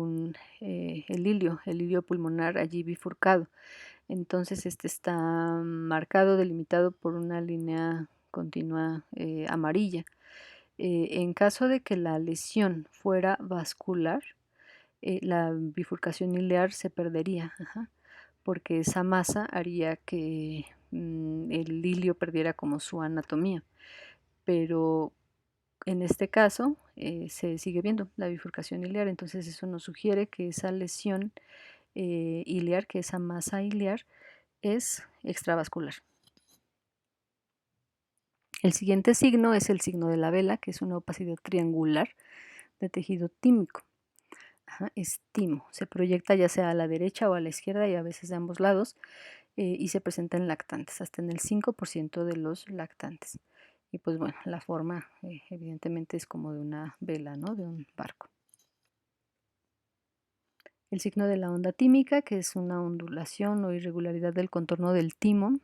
el ilio pulmonar allí bifurcado. Entonces este está marcado, delimitado por una línea continua amarilla. En caso de que la lesión fuera vascular, la bifurcación iliar se perdería, porque esa masa haría que el ilio perdiera como su anatomía. Pero en este caso se sigue viendo la bifurcación iliar, entonces eso nos sugiere que esa lesión iliar, que esa masa iliar es extravascular. El siguiente signo es el signo de la vela, que es una opacidad triangular de tejido tímico. Es timo, se proyecta ya sea a la derecha o a la izquierda y a veces de ambos lados, y se presenta en lactantes, hasta en el 5% de los lactantes. Y pues bueno, la forma evidentemente es como de una vela, ¿no? De un barco. El signo de la onda tímica, que es una ondulación o irregularidad del contorno del timo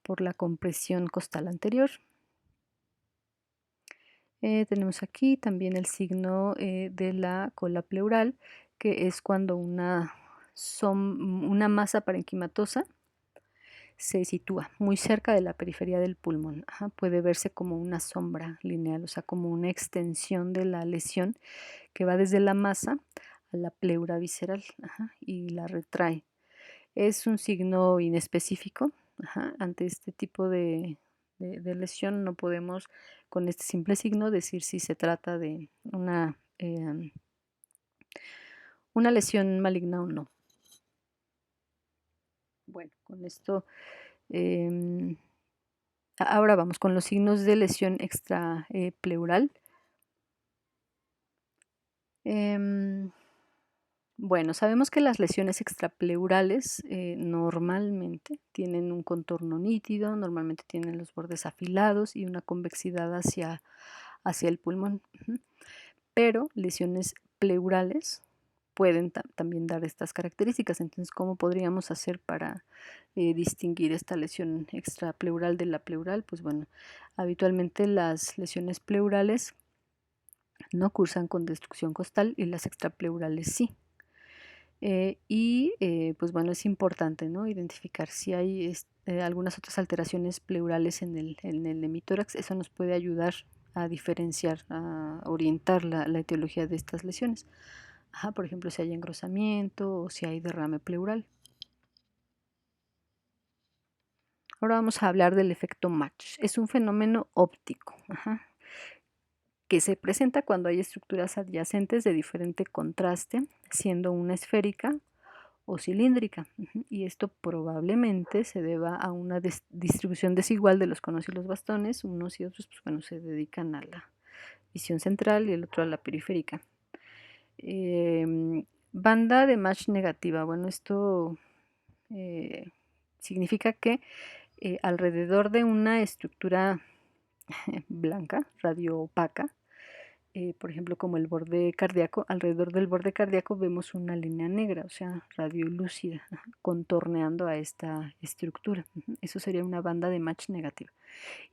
por la compresión costal anterior. Tenemos aquí también el signo de la cola pleural, que es cuando una masa parenquimatosa se sitúa muy cerca de la periferia del pulmón. Puede verse como una sombra lineal, o sea, como una extensión de la lesión que va desde la masa a la pleura visceral y la retrae. Es un signo inespecífico. Ante este tipo de lesión no podemos con este simple signo decir si se trata de una lesión maligna o no. Bueno, con esto ahora vamos con los signos de lesión extrapleural. Em, bueno, sabemos que las lesiones extrapleurales normalmente tienen un contorno nítido, normalmente tienen los bordes afilados y una convexidad hacia el pulmón. Ujú. Pero lesiones pleurales pueden también dar estas características. Entonces, ¿cómo podríamos hacer para distinguir esta lesión extrapleural de la pleural? Pues bueno, habitualmente las lesiones pleurales no cursan con destrucción costal y las extrapleurales sí. Pues bueno, es importante, ¿no?, identificar si hay algunas otras alteraciones pleurales en el hemitórax. Eso nos puede ayudar a diferenciar, a orientar la etiología de estas lesiones. Ajá, por ejemplo, si hay engrosamiento o si hay derrame pleural. Ahora vamos a hablar del efecto Match. Es un fenómeno óptico, ajá, que se presenta cuando hay estructuras adyacentes de diferente contraste, siendo una esférica o cilíndrica. Y esto probablemente se deba a una distribución desigual de los conos y los bastones. Unos y otros, pues bueno, se dedican a la visión central y el otro a la periférica. Banda de Match negativa. Bueno, esto significa que alrededor de una estructura blanca, radioopaca, por ejemplo, como el borde cardíaco, alrededor del borde cardíaco vemos una línea negra, o sea, radiolúcida, contorneando a esta estructura. Eso sería una banda de Match negativa.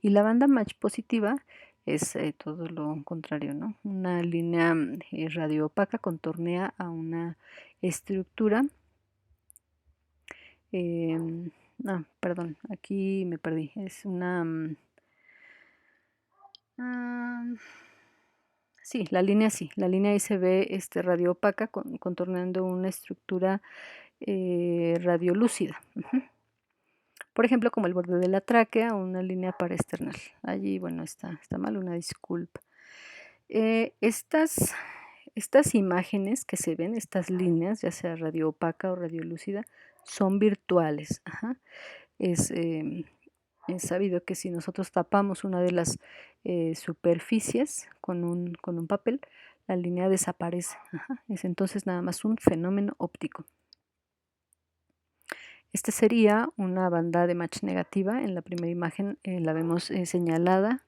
Y la banda Match positiva es todo lo contrario, ¿no? Una línea radioopaca contornea a una estructura. Perdón, aquí me perdí. Es una... sí, la línea ahí se ve radioopaca contorneando una estructura radiolúcida. Por ejemplo, como el borde de la tráquea o una línea paraesternal. Allí, bueno, está mal, una disculpa. Estas imágenes que se ven, estas líneas, ya sea radioopaca o radiolúcida, son virtuales. Ajá. Es sabido que si nosotros tapamos una de las superficies con un papel, la línea desaparece. Ajá. Es entonces nada más un fenómeno óptico. Este sería una banda de Match negativa. En la primera imagen la vemos señalada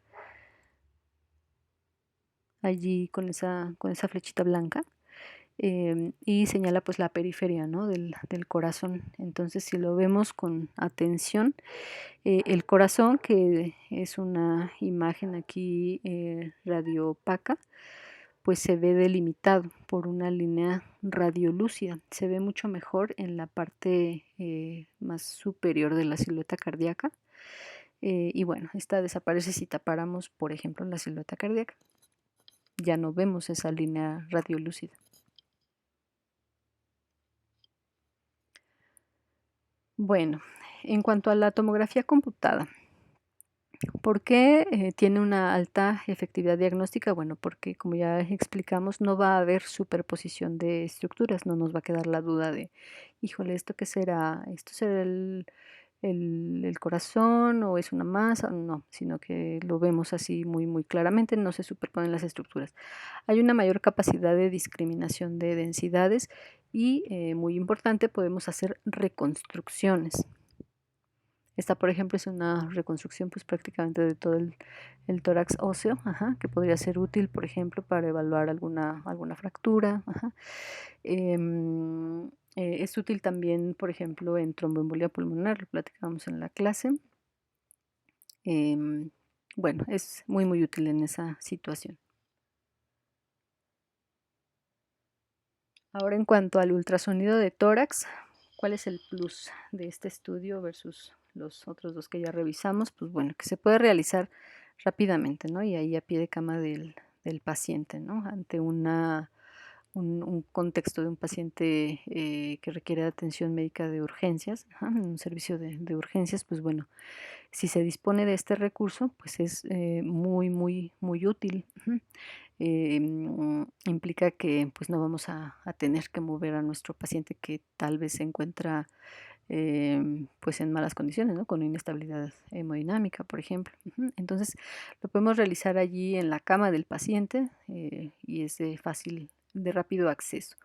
allí con esa flechita blanca. Y señala pues la periferia, ¿no?, del corazón. Entonces, si lo vemos con atención, el corazón, que es una imagen aquí radioopaca, pues se ve delimitado por una línea radiolúcida. Se ve mucho mejor en la parte más superior de la silueta cardíaca. Y bueno, esta desaparece si tapáramos, por ejemplo, la silueta cardíaca. Ya no vemos esa línea radiolúcida. Bueno, en cuanto a la tomografía computada, ¿por qué tiene una alta efectividad diagnóstica? Bueno, porque como ya explicamos, no va a haber superposición de estructuras, no nos va a quedar la duda de, híjole, ¿esto qué será? ¿Esto será el corazón o es una masa? No, sino que lo vemos así muy, muy claramente, no se superponen las estructuras. Hay una mayor capacidad de discriminación de densidades y, muy importante, podemos hacer reconstrucciones. Esta, por ejemplo, es una reconstrucción pues prácticamente de todo el tórax óseo, ajá, que podría ser útil, por ejemplo, para evaluar alguna fractura. Ajá. Es útil también, por ejemplo, en tromboembolia pulmonar, lo platicamos en la clase. Bueno, es muy, muy útil en esa situación. Ahora, en cuanto al ultrasonido de tórax, ¿cuál es el plus de este estudio versus los otros dos que ya revisamos? Pues bueno, que se puede realizar rápidamente, ¿no? Y ahí a pie de cama del paciente, ¿no? Ante un contexto de un paciente que requiere de atención médica de urgencias, ajá, un servicio de urgencias, pues bueno, si se dispone de este recurso, pues es muy, muy, muy útil. Implica que pues no vamos a tener que mover a nuestro paciente que tal vez se encuentra pues en malas condiciones, ¿no?, con inestabilidad hemodinámica, por ejemplo. Entonces lo podemos realizar allí en la cama del paciente y es de fácil de rápido acceso.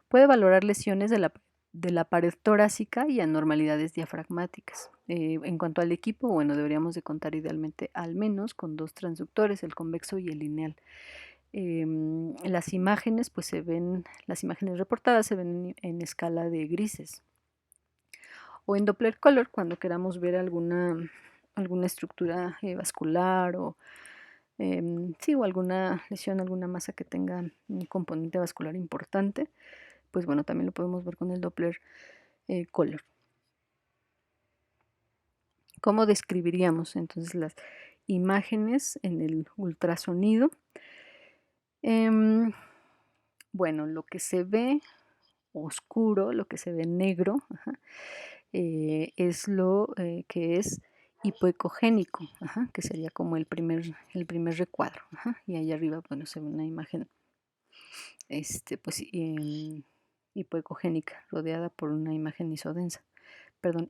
Puede valorar lesiones de la pared torácica y anormalidades diafragmáticas. En cuanto al equipo, bueno, deberíamos de contar idealmente al menos con dos transductores, el convexo y el lineal. Las imágenes, pues las imágenes reportadas se ven en escala de grises. O en Doppler Color, cuando queramos ver alguna estructura vascular sí, o alguna lesión, alguna masa que tenga un componente vascular importante, pues bueno, también lo podemos ver con el Doppler Color. ¿Cómo describiríamos entonces las imágenes en el ultrasonido? Bueno, lo que se ve oscuro, lo que se ve negro, es lo que es hipoecogénico, que sería como el primer recuadro. Y ahí arriba, bueno, se ve una imagen pues, hipoecogénica, rodeada por una imagen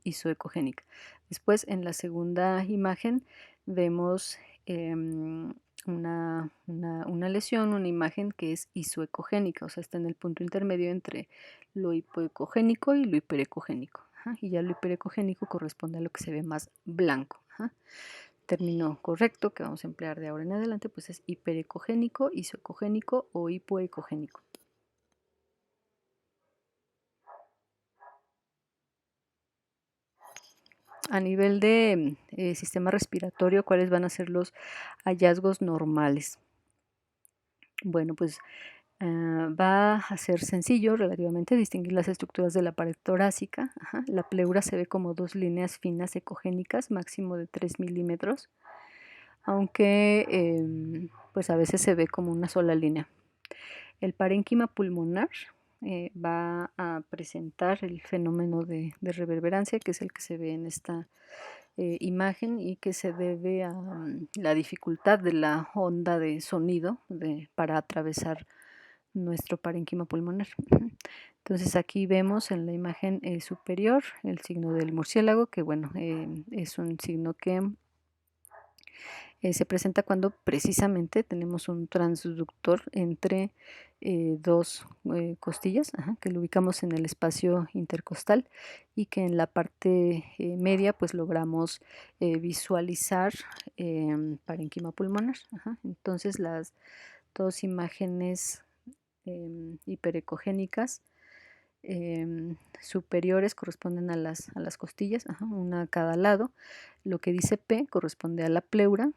isoecogénica. Después, en la segunda imagen, vemos una lesión, una imagen que es isoecogénica, o sea, está en el punto intermedio entre lo hipoecogénico y lo hiperecogénico. Y ya lo hiperecogénico corresponde a lo que se ve más blanco. Término correcto que vamos a emplear de ahora en adelante, pues es hiperecogénico, isoecogénico o hipoecogénico. A nivel de sistema respiratorio, ¿cuáles van a ser los hallazgos normales? Bueno, pues va a ser sencillo relativamente distinguir las estructuras de la pared torácica. La pleura se ve como dos líneas finas ecogénicas, máximo de 3 milímetros, aunque pues a veces se ve como una sola línea. El parénquima pulmonar va a presentar el fenómeno de reverberancia, que es el que se ve en esta imagen y que se debe a la dificultad de la onda de sonido para atravesar nuestro parénquima pulmonar. Entonces aquí vemos en la imagen superior el signo del murciélago, que bueno, es un signo que se presenta cuando precisamente tenemos un transductor entre dos costillas, que lo ubicamos en el espacio intercostal y que en la parte media pues logramos visualizar parénquima pulmonar. Entonces las dos imágenes hiperecogénicas superiores corresponden a las costillas, una a cada lado. Lo que dice P corresponde a la pleura.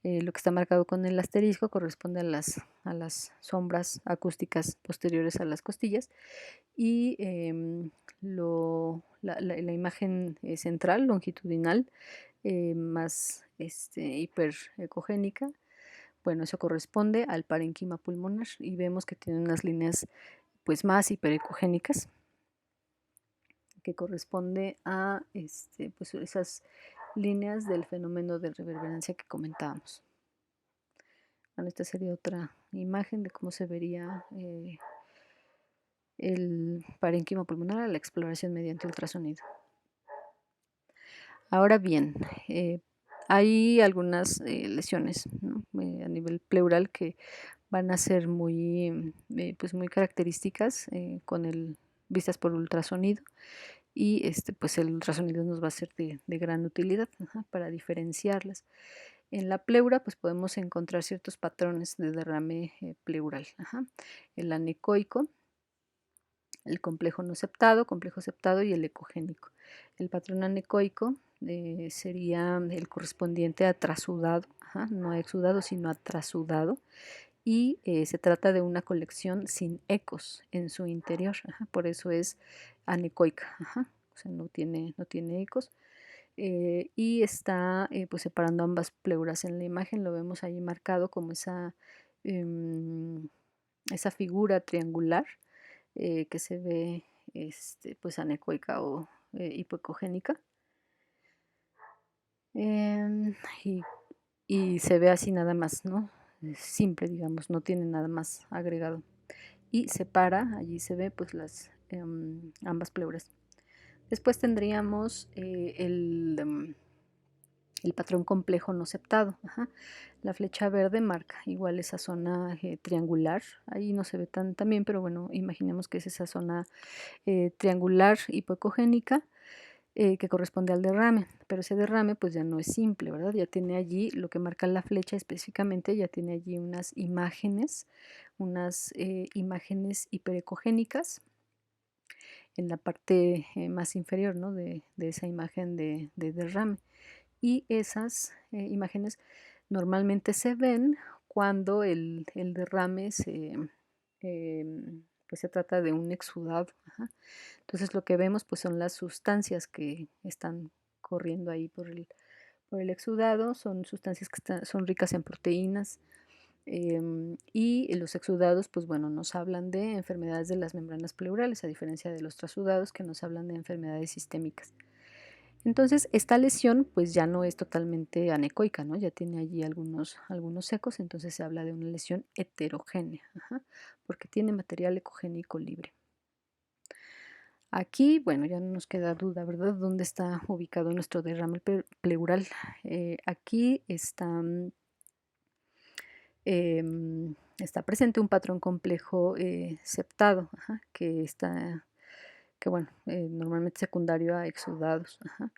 Lo que está marcado con el asterisco corresponde a las sombras acústicas posteriores a las costillas y la imagen central, longitudinal, más hiperecogénica, bueno, eso corresponde al parénquima pulmonar y vemos que tiene unas líneas pues más hiperecogénicas que corresponde a pues esas líneas del fenómeno de reverberancia que comentábamos. Bueno, esta sería otra imagen de cómo se vería el parénquima pulmonar a la exploración mediante ultrasonido. Ahora bien, hay algunas lesiones, ¿no? A nivel pleural que van a ser pues muy características vistas por ultrasonido y pues el ultrasonido nos va a ser de gran utilidad para diferenciarlas. En la pleura pues podemos encontrar ciertos patrones de derrame pleural. El anecoico, el complejo septado y el ecogénico. El patrón anecoico sería el correspondiente a trasudado, no a exudado sino a trasudado, y se trata de una colección sin ecos en su interior, por eso es anecoica, o sea, no tiene ecos. Y está pues separando ambas pleuras. En la imagen lo vemos ahí marcado como esa figura triangular que se ve pues anecoica o hipoecogénica. Em, y, y se ve así nada más, ¿no? Es simple, digamos, no tiene nada más agregado. Y separa, allí se ve pues ambas pleuras. Después tendríamos el patrón complejo no septado. Ajá. La flecha verde marca igual esa zona triangular, ahí no se ve tan bien, pero bueno, imaginemos que es esa zona triangular hipoecogénica que corresponde al derrame, pero ese derrame pues ya no es simple, ¿verdad? Ya tiene allí lo que marca la flecha específicamente, ya tiene allí unas imágenes hiperecogénicas en la parte más inferior, ¿no? de esa imagen de derrame. Y esas imágenes normalmente se ven cuando el derrame pues se trata de un exudado. Ajá. Entonces lo que vemos pues son las sustancias que están corriendo ahí por el exudado, son sustancias que son ricas en proteínas, y los exudados, pues bueno, nos hablan de enfermedades de las membranas pleurales, a diferencia de los trasudados que nos hablan de enfermedades sistémicas. Entonces, esta lesión pues ya no es totalmente anecoica, ¿no? Ya tiene allí algunos secos, entonces se habla de una lesión heterogénea, ajá, porque tiene material ecogénico libre. Aquí, bueno, ya no nos queda duda, ¿verdad? ¿Dónde está ubicado nuestro derrame pleural? Aquí está presente un patrón complejo septado, ajá, que bueno, normalmente secundario a exudados. Ajá.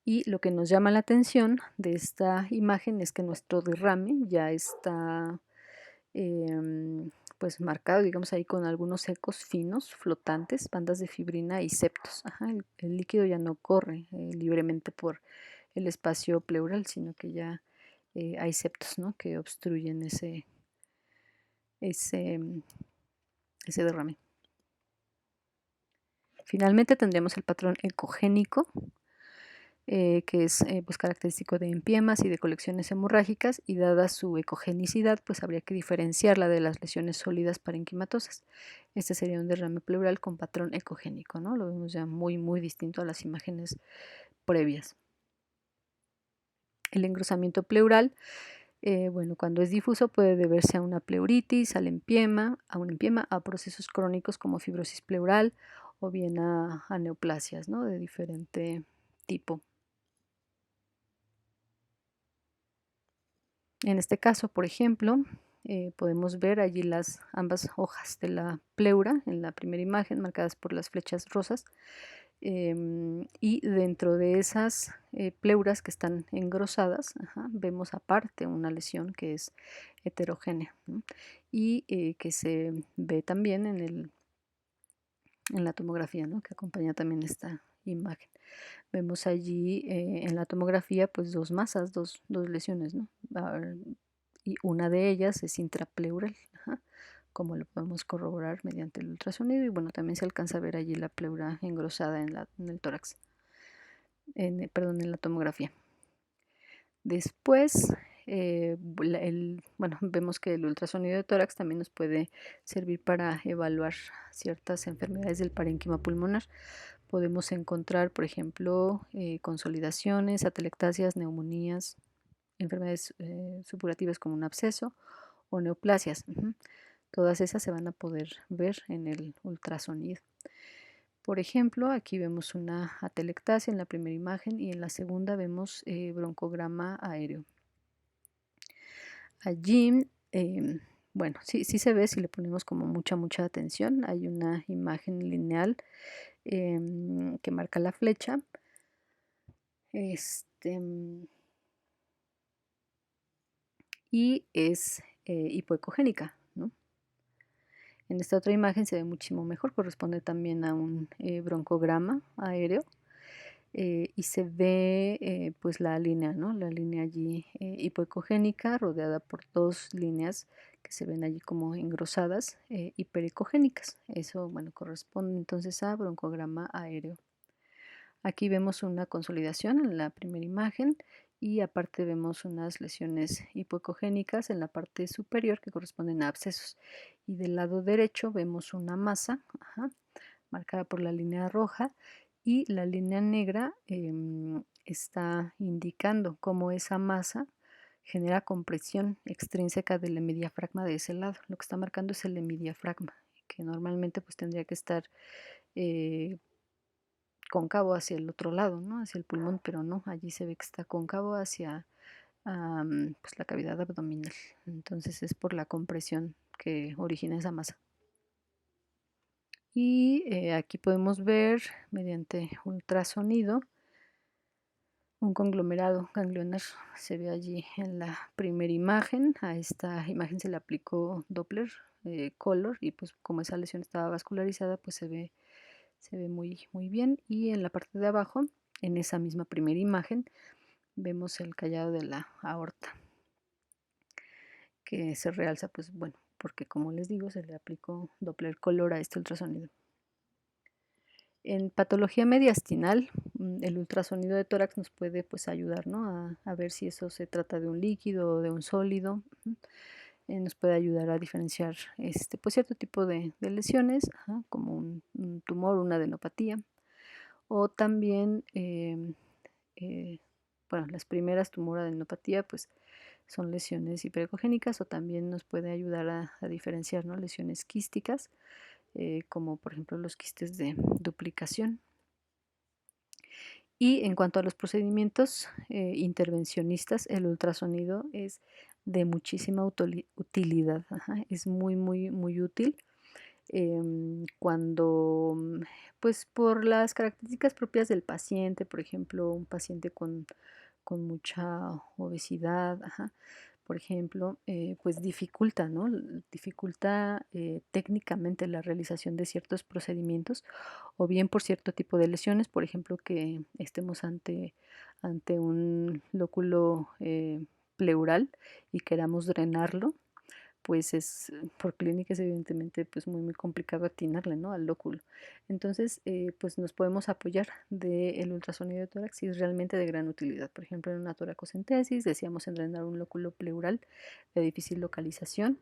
Y lo que nos llama la atención de esta imagen es que nuestro derrame ya está pues marcado, digamos ahí con algunos ecos finos, flotantes, bandas de fibrina y septos. Ajá, el líquido ya no corre libremente por el espacio pleural, sino que ya hay septos, ¿no? Que obstruyen ese, ese derrame. Finalmente tendremos el patrón ecogénico, que es pues, característico de empiemas y de colecciones hemorrágicas, y dada su ecogenicidad, pues habría que diferenciarla de las lesiones sólidas parenquimatosas. Este sería un derrame pleural con patrón ecogénico, ¿no? Lo vemos ya muy distinto a las imágenes previas. El engrosamiento pleural, bueno, cuando es difuso puede deberse a una pleuritis, a un empiema, a procesos crónicos como fibrosis pleural o bien a neoplasias, ¿no? De diferente tipo. En este caso, por ejemplo, podemos ver allí ambas hojas de la pleura en la primera imagen marcadas por las flechas rosas, y dentro de esas pleuras que están engrosadas, ajá, vemos aparte una lesión que es heterogénea, ¿no? Y que se ve también en la tomografía, ¿no? Que acompaña también esta imagen. Vemos allí en la tomografía pues dos masas, dos lesiones, ¿no? Y una de ellas es intrapleural, ajá, como lo podemos corroborar mediante el ultrasonido, y bueno, también se alcanza a ver allí la pleura engrosada en el tórax, perdón, en la tomografía. Después, bueno, vemos que el ultrasonido de tórax también nos puede servir para evaluar ciertas enfermedades del parénquima pulmonar. Podemos encontrar, por ejemplo, consolidaciones, atelectasias, neumonías, enfermedades supurativas como un absceso o neoplasias. Todas esas se van a poder ver en el ultrasonido. Por ejemplo, aquí vemos una atelectasia en la primera imagen y en la segunda vemos broncograma aéreo. Allí, bueno, sí se ve si le ponemos como mucha atención. Hay una imagen lineal que marca la flecha. Y es hipoecogénica, ¿no? En esta otra imagen se ve muchísimo mejor, corresponde también a un broncograma aéreo, y se ve pues la línea, ¿no? La línea allí hipoecogénica rodeada por dos líneas que se ven allí como engrosadas, hiperecogénicas. Eso, bueno, corresponde entonces a broncograma aéreo. Aquí vemos una consolidación en la primera imagen y aparte vemos unas lesiones hipoecogénicas en la parte superior que corresponden a abscesos. Y del lado derecho vemos una masa, ajá, marcada por la línea roja, y la línea negra está indicando cómo esa masa genera compresión extrínseca del hemidiafragma de ese lado. Lo que está marcando es el hemidiafragma, que normalmente pues tendría que estar cóncavo hacia el otro lado, ¿no? Hacia el pulmón, pero no, allí se ve que está cóncavo hacia pues la cavidad abdominal. Entonces es por la compresión que origina esa masa. Y aquí podemos ver mediante ultrasonido un conglomerado ganglionar. Se ve allí en la primera imagen. A esta imagen se le aplicó Doppler color y pues como esa lesión estaba vascularizada, pues se ve muy bien. Y en la parte de abajo, en esa misma primera imagen, vemos el callado de la aorta, que se realza, pues bueno, porque como les digo, se le aplicó Doppler color a este ultrasonido. En patología mediastinal, el ultrasonido de tórax nos puede pues ayudar, ¿no? a ver si eso se trata de un líquido o de un sólido. Nos puede ayudar a diferenciar pues cierto tipo de lesiones, como un tumor, una adenopatía, o también, bueno, las primeras tumor-adenopatía pues son lesiones hiperecogénicas, o también nos puede ayudar a diferenciar, ¿no? Lesiones quísticas, como por ejemplo los quistes de duplicación. Y en cuanto a los procedimientos intervencionistas, el ultrasonido es de muchísima utilidad, es muy útil cuando, pues por las características propias del paciente, por ejemplo, un paciente con mucha obesidad, por ejemplo, pues dificulta, ¿no? Dificulta técnicamente la realización de ciertos procedimientos, o bien por cierto tipo de lesiones, por ejemplo, que estemos ante un lóculo pleural y queramos drenarlo, pues es por clínica es evidentemente pues muy complicado atinarle, ¿no? Al lóculo. Entonces, pues nos podemos apoyar del ultrasonido de tórax y es realmente de gran utilidad. Por ejemplo, en una toracocentesis, decíamos en drenar un lóculo pleural de difícil localización.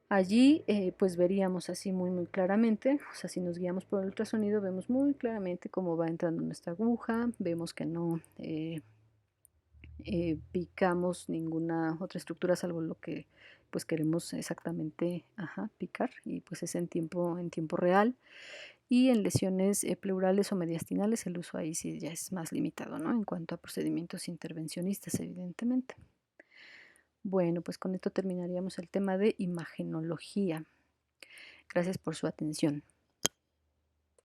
Allí pues veríamos así muy claramente, o sea, si nos guiamos por el ultrasonido, vemos muy claramente cómo va entrando nuestra aguja, vemos que no picamos ninguna otra estructura salvo lo que pues queremos exactamente picar, y pues es en tiempo real. Y en lesiones pleurales o mediastinales el uso ahí sí ya es más limitado, ¿no? En cuanto a procedimientos intervencionistas, evidentemente. Bueno, pues con esto terminaríamos el tema de imagenología. Gracias por su atención.